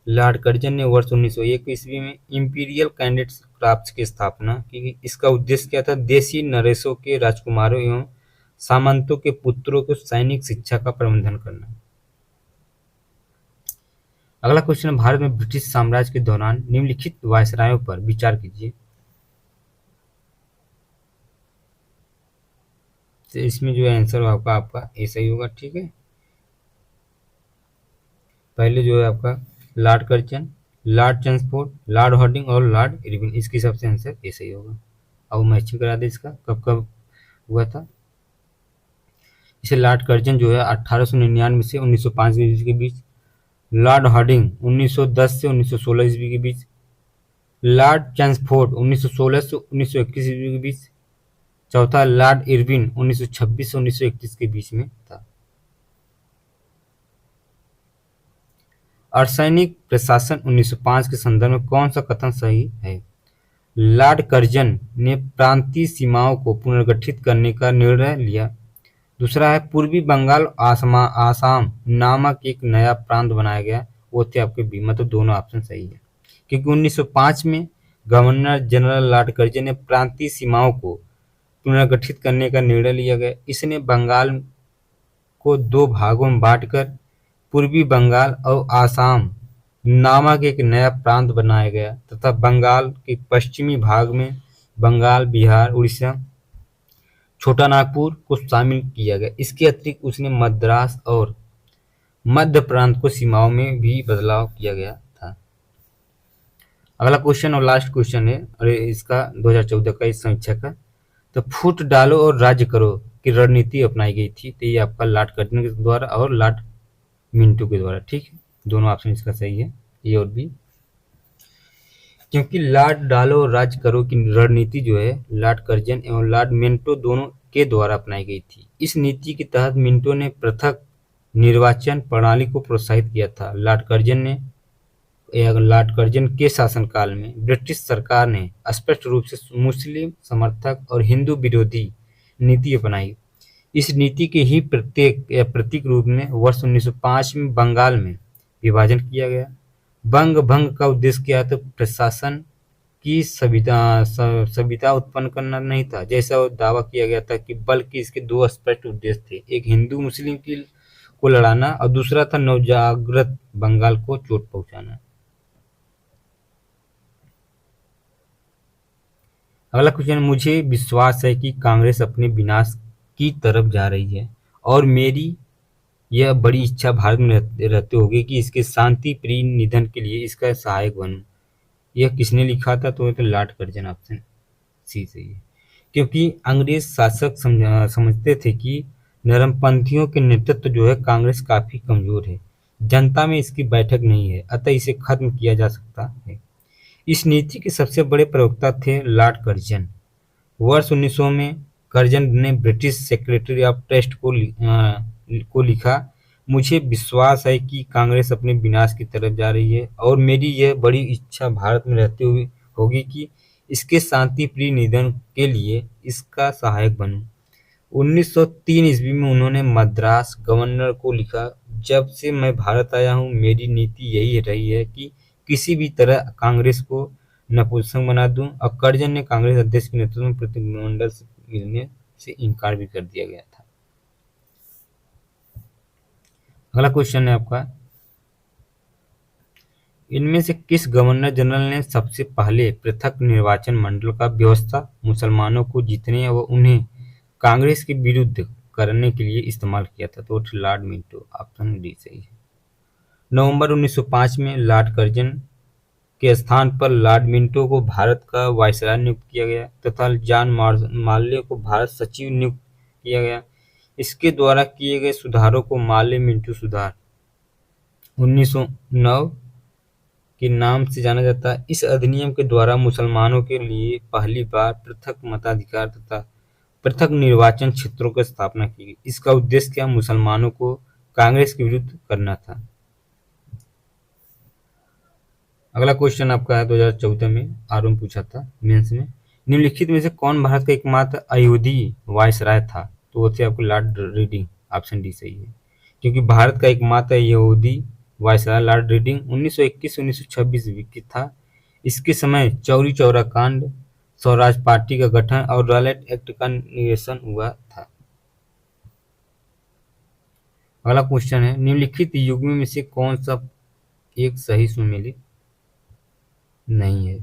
Speaker 2: लॉर्ड कर्जन ने वर्ष 1901 ईस्वी में इंपीरियल कैंडेट क्रॉप्स की स्थापना की। इसका उद्देश्य क्या था? देशी नरेशों के राजकुमारों एवं सामंतों के पुत्रों को सैनिक शिक्षा का प्रबंधन करना। अगला क्वेश्चन है, भारत में ब्रिटिश साम्राज्य के दौरान निम्नलिखित वायसरायों पर विचार कीजिए। तो इसमें जो आंसर होगा आपका ए सही होगा, ठीक है। पहले जो है आपका Lord Curzon, Lord Chelmsford, Lord Harding और लॉर्ड इरविन, इसके हिसाब से आंसर ए सही होगा। अब मैचिंग करा दे इसका, कब कब हुआ था। इसे लॉर्ड कर्जन जो है 1899 से 1905 ईस्वी के बीच, लॉर्ड हॉर्डिंग 1910 से 1916 ईस्वी के बीच, लॉर्ड चेम्सफोर्ड 1916 से 1921 ईस्वी के बीच, चौथा लॉर्ड इरविन 1926 से 1931 के बीच में था। अर्सैनिक प्रशासन 1905 के संदर्भ में कौन सा कथन सही है? लॉर्ड कर्जन ने प्रांतीय सीमाओं को पुनर्गठित करने का निर्णय लिया। दूसरा है पूर्वी बंगाल आसाम नामक एक नया प्रांत बनाया गया, वो थे आपके बी, मतलब दोनों ऑप्शन सही है। क्योंकि 1905 में गवर्नर जनरल लॉर्ड कर्जन ने प्रांतीय सीमाओं को पुनर्गठित करने का निर्णय लिया गया। इसने बंगाल को दो भागों में बांटकर पूर्वी बंगाल और आसाम नामक एक नया प्रांत बनाया गया तथा बंगाल के पश्चिमी भाग में बंगाल, बिहार, उड़ीसा, छोटा नागपुर को शामिल किया गया। इसके अतिरिक्त उसने मद्रास और मध्य प्रांत को सीमाओं में भी बदलाव किया गया था। अगला क्वेश्चन और लास्ट क्वेश्चन है, और इसका 2014 का इस समीक्षा का, तो फूट डालो और राज्य करो की रणनीति अपनाई गई थी। तो ये आपका लॉर्ड कर्जन के द्वारा और लॉर्ड मिंटो के द्वारा, ठीक है। दोनों ऑप्शन इसका सही है, ए और बी। क्योंकि लॉर्ड डालो और राज्य करो की रणनीति जो है लॉर्ड कर्जन एवं लॉर्ड मिंटो दोनों के द्वारा अपनाई गई थी। इस नीति के तहत मिंटो ने पृथक निर्वाचन प्रणाली को प्रोत्साहित किया था। लॉर्ड कर्जन के शासनकाल में ब्रिटिश सरकार ने स्पष्ट रूप से मुस्लिम समर्थक और हिंदू विरोधी नीति अपनाई। इस नीति के ही प्रतीक रूप में वर्ष 1905 में बंगाल में विभाजन किया गया। बंग भंग का उद्देश्य क्या था? प्रशासन की सविता उत्पन्न करना नहीं था, जैसा दावा किया गया था, कि बल्कि इसके दो स्पष्ट उद्देश्य थे। एक हिंदू मुस्लिम को लड़ाना और दूसरा था नवजागृत बंगाल को चोट पहुंचाना। अगला क्वेश्चन, मुझे विश्वास है कि कांग्रेस अपने विनाश की तरफ जा रही है और मेरी यह बड़ी इच्छा भारत में रहते होगी कि इसके शांति प्रिय निधन के लिए इसका सहायक बनूं। यह किसने लिखा था? तो लॉर्ड कर्जन, ऑप्शन सी सही है। क्योंकि अंग्रेज शासक समझते थे कि नरमपंथियों के नेतृत्व जो है कांग्रेस काफी कमजोर है, जनता में इसकी बैठक नहीं है, अतः इसे खत्म किया जा सकता है। इस नीति के सबसे बड़े प्रवक्ता थे लॉर्ड कर्जन। वर्ष 1900 में कर्जन ने ब्रिटिश सेक्रेटरी ऑफ ट्रस्ट को लिखा, मुझे विश्वास है कि कांग्रेस अपने विनाश की तरफ जा रही है और मेरी यह बड़ी इच्छा भारत में रहते हुए होगी कि इसके शांति प्रिय निधन के लिए इसका सहायक बनूं। 1903 ईस्वी में उन्होंने मद्रास गवर्नर को लिखा, जब से मैं भारत आया हूं मेरी नीति यही रही है कि किसी भी तरह कांग्रेस को नपुंसक बना दूं। और कर्जन ने कांग्रेस अध्यक्ष के नेतृत्व में प्रतिनिधिमंडल से मिलने से इनकार भी कर दिया गया था। अगला क्वेश्चन है आपका, इनमें से किस गवर्नर जनरल ने सबसे पहले पृथक निर्वाचन मंडल का व्यवस्था मुसलमानों को जीतने व उन्हें कांग्रेस के विरुद्ध करने के लिए इस्तेमाल किया था? तो लॉर्ड मिंटो, ऑप्शन डी सही है। नवंबर 1905 में लॉर्ड कर्जन के स्थान पर लॉर्ड मिंटो को भारत का वायसराय नियुक्त किया गया तथा जॉन माल्ले को भारत सचिव नियुक्त किया गया। इसके द्वारा किए गए सुधारों को माल्ले मिंटो सुधार 1909 के नाम से जाना जाता है। इस अधिनियम के द्वारा मुसलमानों के लिए पहली बार पृथक मताधिकार तथा पृथक निर्वाचन क्षेत्रों की स्थापना की गई। इसका उद्देश्य क्या? मुसलमानों को कांग्रेस के विरुद्ध करना था। अगला क्वेश्चन आपका है 2014 में आर में पूछा था मेंस में, निम्नलिखित में से कौन भारत का एकमात्र अयोधी वायसराय था? तो वो थे आपको लॉर्ड रीडिंग, ऑप्शन डी सही है, क्योंकि भारत का एकमात्र यहूदी वायसराय लॉर्ड रीडिंग 1921-1926 की था। इसके समय चौरी चौरा कांड, स्वराज पार्टी का गठन और रॉलेट एक्ट का निरसन हुआ था। अगला क्वेश्चन है, निम्नलिखित युग्म में से कौन सा एक सही सुमेलित नहीं है?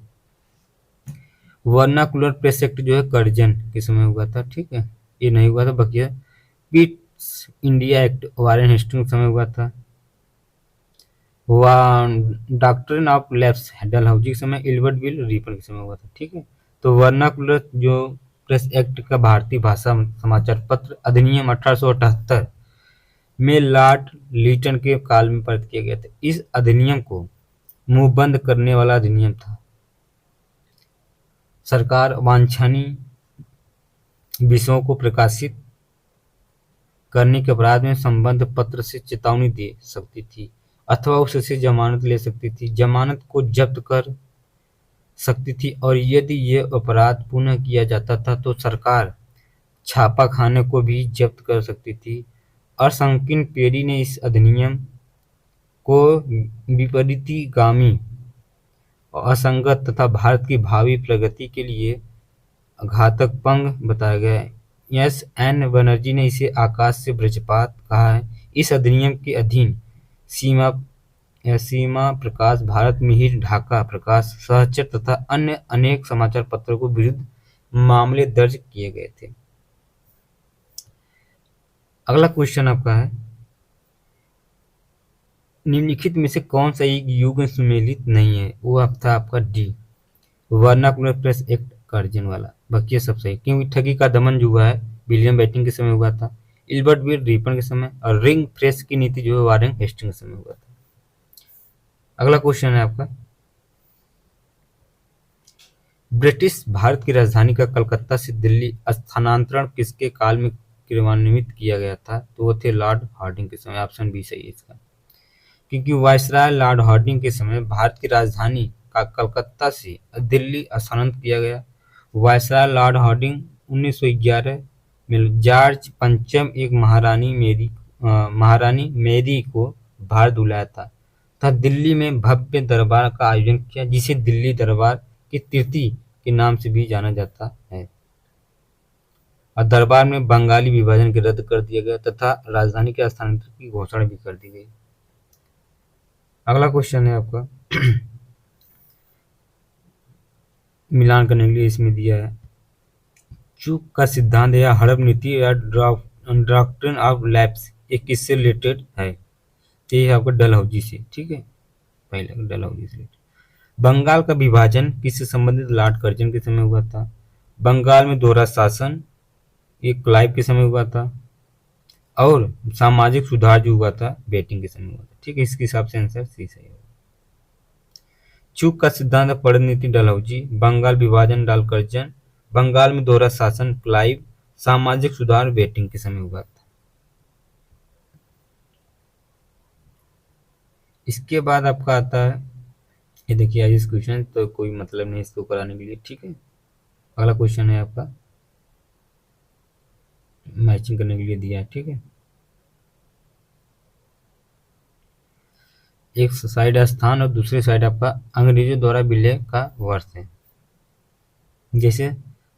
Speaker 2: वर्नाकुलर प्रेस एक्ट जो है कर्जन के समय हुआ था, ठीक है, ये नहीं हुआ था। बाकी Pitt's India act Warren Hastings के समय हुआ था। डॉक्ट्रिन ऑफ लैप्स डलहौजी के समय, एल्बर्ट बिल रीपन के समय हुआ था, ठीक है। तो वर्नाकुलर जो प्रेस एक्ट का भारतीय भाषा समाचार पत्र अधिनियम 1878 में लॉर्ड लीटन के काल में पारित किया गया था। इस अधिनियम को मुंह बंद करने वाला अधिनियम था। सरकार वांछनीय विषयों को प्रकाशित करने के अपराध में संबद्ध पत्र से चेतावनी दे सकती थी अथवा उससे जमानत ले सकती थी, जमानत को जब्त कर सकती थी, और यदि ये अपराध पुनः किया जाता था तो सरकार छापाखाने को भी जब्त कर सकती थी। असंकीन पेरी ने इस अधिनियम को विपरीतगामी, असंगत तथा भारत की भावी प्रगति के लिए घातक पंग बताया गया है। एस एन बनर्जी ने इसे आकाश से वज्रपात कहा है। इस अधिनियम के अधीन सीमा प्रकाश, भारत मिहिर, ढाका प्रकाश, सहचर तथा अन्य अनेक समाचार पत्रों को विरुद्ध मामले दर्ज किए गए थे। अगला क्वेश्चन आपका है, निम्नलिखित में से कौन सा एक युग्म सुमेलित नहीं है? वो था आपका D, vernacular press act Curzon वाला। बाकी ये सब सही, क्योंकि ठगी का दमन जो हुआ है विलियम बेटिंग के समय हुआ था, एल्बर्ट बिल रीपन के समय, और रिंग प्रेस की नीति जो है वारेन हेस्टिंग के समय हुआ था। अगला क्वेश्चन है आपका, ब्रिटिश भारत की राजधानी का कलकत्ता से दिल्ली स्थानांतरण किसके काल में क्रियान्वित किया गया था? तो वो थे लॉर्ड हार्डिंग के समय, ऑप्शन बी सही है इसका, क्योंकि वायसराय लॉर्ड हार्डिंग के समय भारत की राजधानी का कलकत्ता से दिल्ली स्थानांतरित किया गया। वायसराय लॉर्ड हार्डिंग 1911 में जॉर्ज पंचम एक महारानी मेरी को भारत बुलाया था दिल्ली में भव्य दरबार का आयोजन किया, जिसे दिल्ली दरबार की तृतीय के नाम से भी जाना जाता है। और दरबार में बंगाली विभाजन के रद्द कर दिया गया तथा राजधानी के स्थानांतरण की घोषणा भी कर दी गई। अगला क्वेश्चन है आपका मिलान करने के लिए इसमें दिया है, चूक का सिद्धांत या हड़प नीति या डॉक्ट्रिन ऑफ लैप्स ये किससे रिलेटेड है? ये है आपका डलहौजी से, ठीक है, पहले डलहौजी से। बंगाल का विभाजन किससे संबंधित? लॉर्ड कर्जन के समय हुआ था। बंगाल में दोहरा शासन ये क्लाइव के समय हुआ था, और सामाजिक सुधार जो हुआ था बेटिंग के समय हुआ था, ठीक है। इसके हिसाब से आंसर सी सही होगा। चूक का सिद्धांत पढ़ नीति डलहौजी, बंगाल विभाजन डाल कर्जन, बंगाल में दोहरा शासन क्लाइव, सामाजिक सुधार बेटिंग के समय हुआ था। इसके बाद आपका आता है, ये देखिए आज इस क्वेश्चन तो कोई मतलब नहीं इसको कराने के लिए, ठीक है। अगला क्वेश्चन है आपका मैचिंग करने के लिए दिया है, ठीक है। एक साइड स्थान और दूसरी साइड आपका अंग्रेजों द्वारा विलय का वर्ष है। जैसे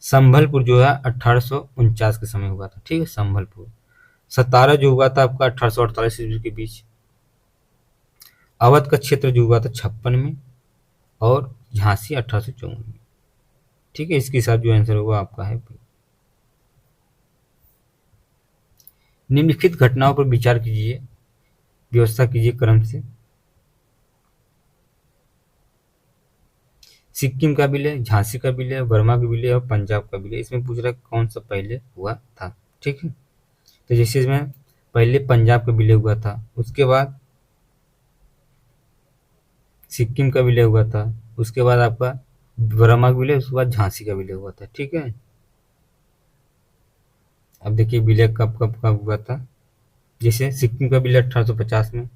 Speaker 2: संभलपुर जो है 1849 के समय हुआ था, ठीक है, संभलपुर। सतारा जो हुआ था आपका 1848 ईस्वी के बीच। अवध का क्षेत्र जो हुआ था 56 में, और झांसी 1854 में, ठीक है। इसके हिसाब जो आंसर होगा आपका है। निम्नलिखित घटनाओं पर विचार कीजिए, व्यवस्था कीजिए क्रम से। सिक्किम का विलय, झांसी का विलय, बर्मा का विलय और पंजाब का विलय। इसमें पूछ रहा है कौन सा पहले हुआ था, ठीक है। तो जैसे इसमें पहले पंजाब का विलय हुआ था, उसके बाद सिक्किम का विलय हुआ था, उसके बाद आपका बर्मा का विलय, उसके बाद झांसी का विलय हुआ था। ठीक है, अब देखिए विलय कब कब कब हुआ था। जैसे सिक्किम का विलय 1850 में,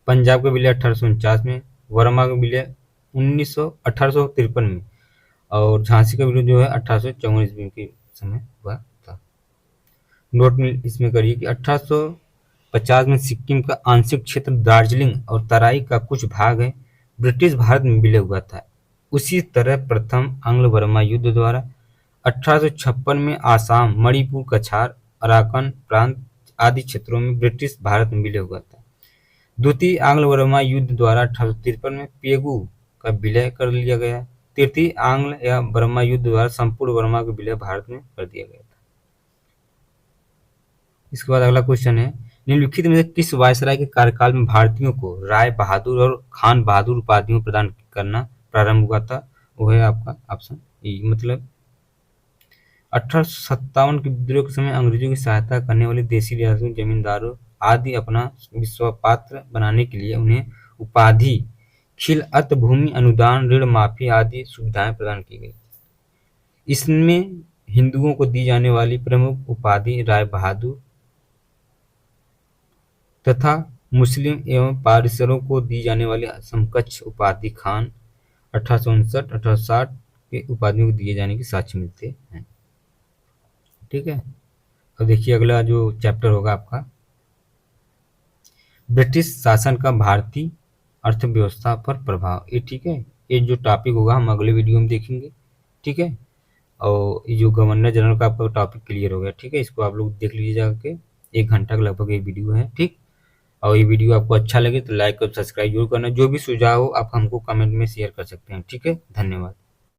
Speaker 2: पंजाब का विलय 1849 में, वर्मा का विलय 1853 में, और झांसी का विलय जो है 1854 ईस्वी के समय हुआ था। नोट में इसमें करिए कि 1850 में सिक्किम का आंशिक क्षेत्र दार्जिलिंग और तराई का कुछ भाग है ब्रिटिश भारत में विलय हुआ था। उसी तरह प्रथम आंग्ल बर्मा युद्ध द्वारा 1856 में आसाम, मणिपुर, कछार, अराकान प्रांत आदि क्षेत्रों में ब्रिटिश भारत में विलय हुआ था। द्वितीय आंग्ल बर्मा युद्ध द्वारा 1853 में पेगू का विलय कर लिया गया। तृतीय आंग्ल या बर्मा युद्ध द्वारा संपूर्ण बर्मा का विलय भारत में कर दिया गया था। इसके बाद अगला क्वेश्चन है, निम्नलिखित में से किस वायसराय के कार्यकाल में भारतीयों को राय बहादुर और खान बहादुर उपाधियों प्रदान करना प्रारंभ हुआ था? वो है आपका ऑप्शन ई। मतलब 1857 के विद्रोह के समय अंग्रेजों की सहायता करने वाले देसी रियासतों, जमींदारों आदि अपना विश्वासपात्र बनाने के लिए उन्हें उपाधि, खिलअत, भूमि अनुदान, ऋण माफी आदि सुविधाएं प्रदान की गई। इसमें हिंदुओं को दी जाने वाली प्रमुख उपाधि राय बहादुर तथा मुस्लिम एवं पारसियों को दी जाने वाली समकक्ष उपाधि खान 1859 1860 के उपाधियों को दिए जाने के साक्ष्य मिलते हैं। ठीक है, अब देखिए अगला जो चैप्टर होगा आपका ब्रिटिश शासन का भारतीय अर्थव्यवस्था पर प्रभाव। ये ठीक है, ये जो टॉपिक होगा हम अगले वीडियो में देखेंगे। ठीक है, और ये जो गवर्नर जनरल का आपका टॉपिक क्लियर हो गया। ठीक है, इसको आप लोग देख लीजिए जाके, 1 घंटा का लगभग ये वीडियो है। ठीक, और ये वीडियो आपको अच्छा लगे तो लाइक और सब्सक्राइब जरूर करना। जो भी सुझाव हो आप हमको कमेंट में शेयर कर सकते हैं। ठीक है, धन्यवाद।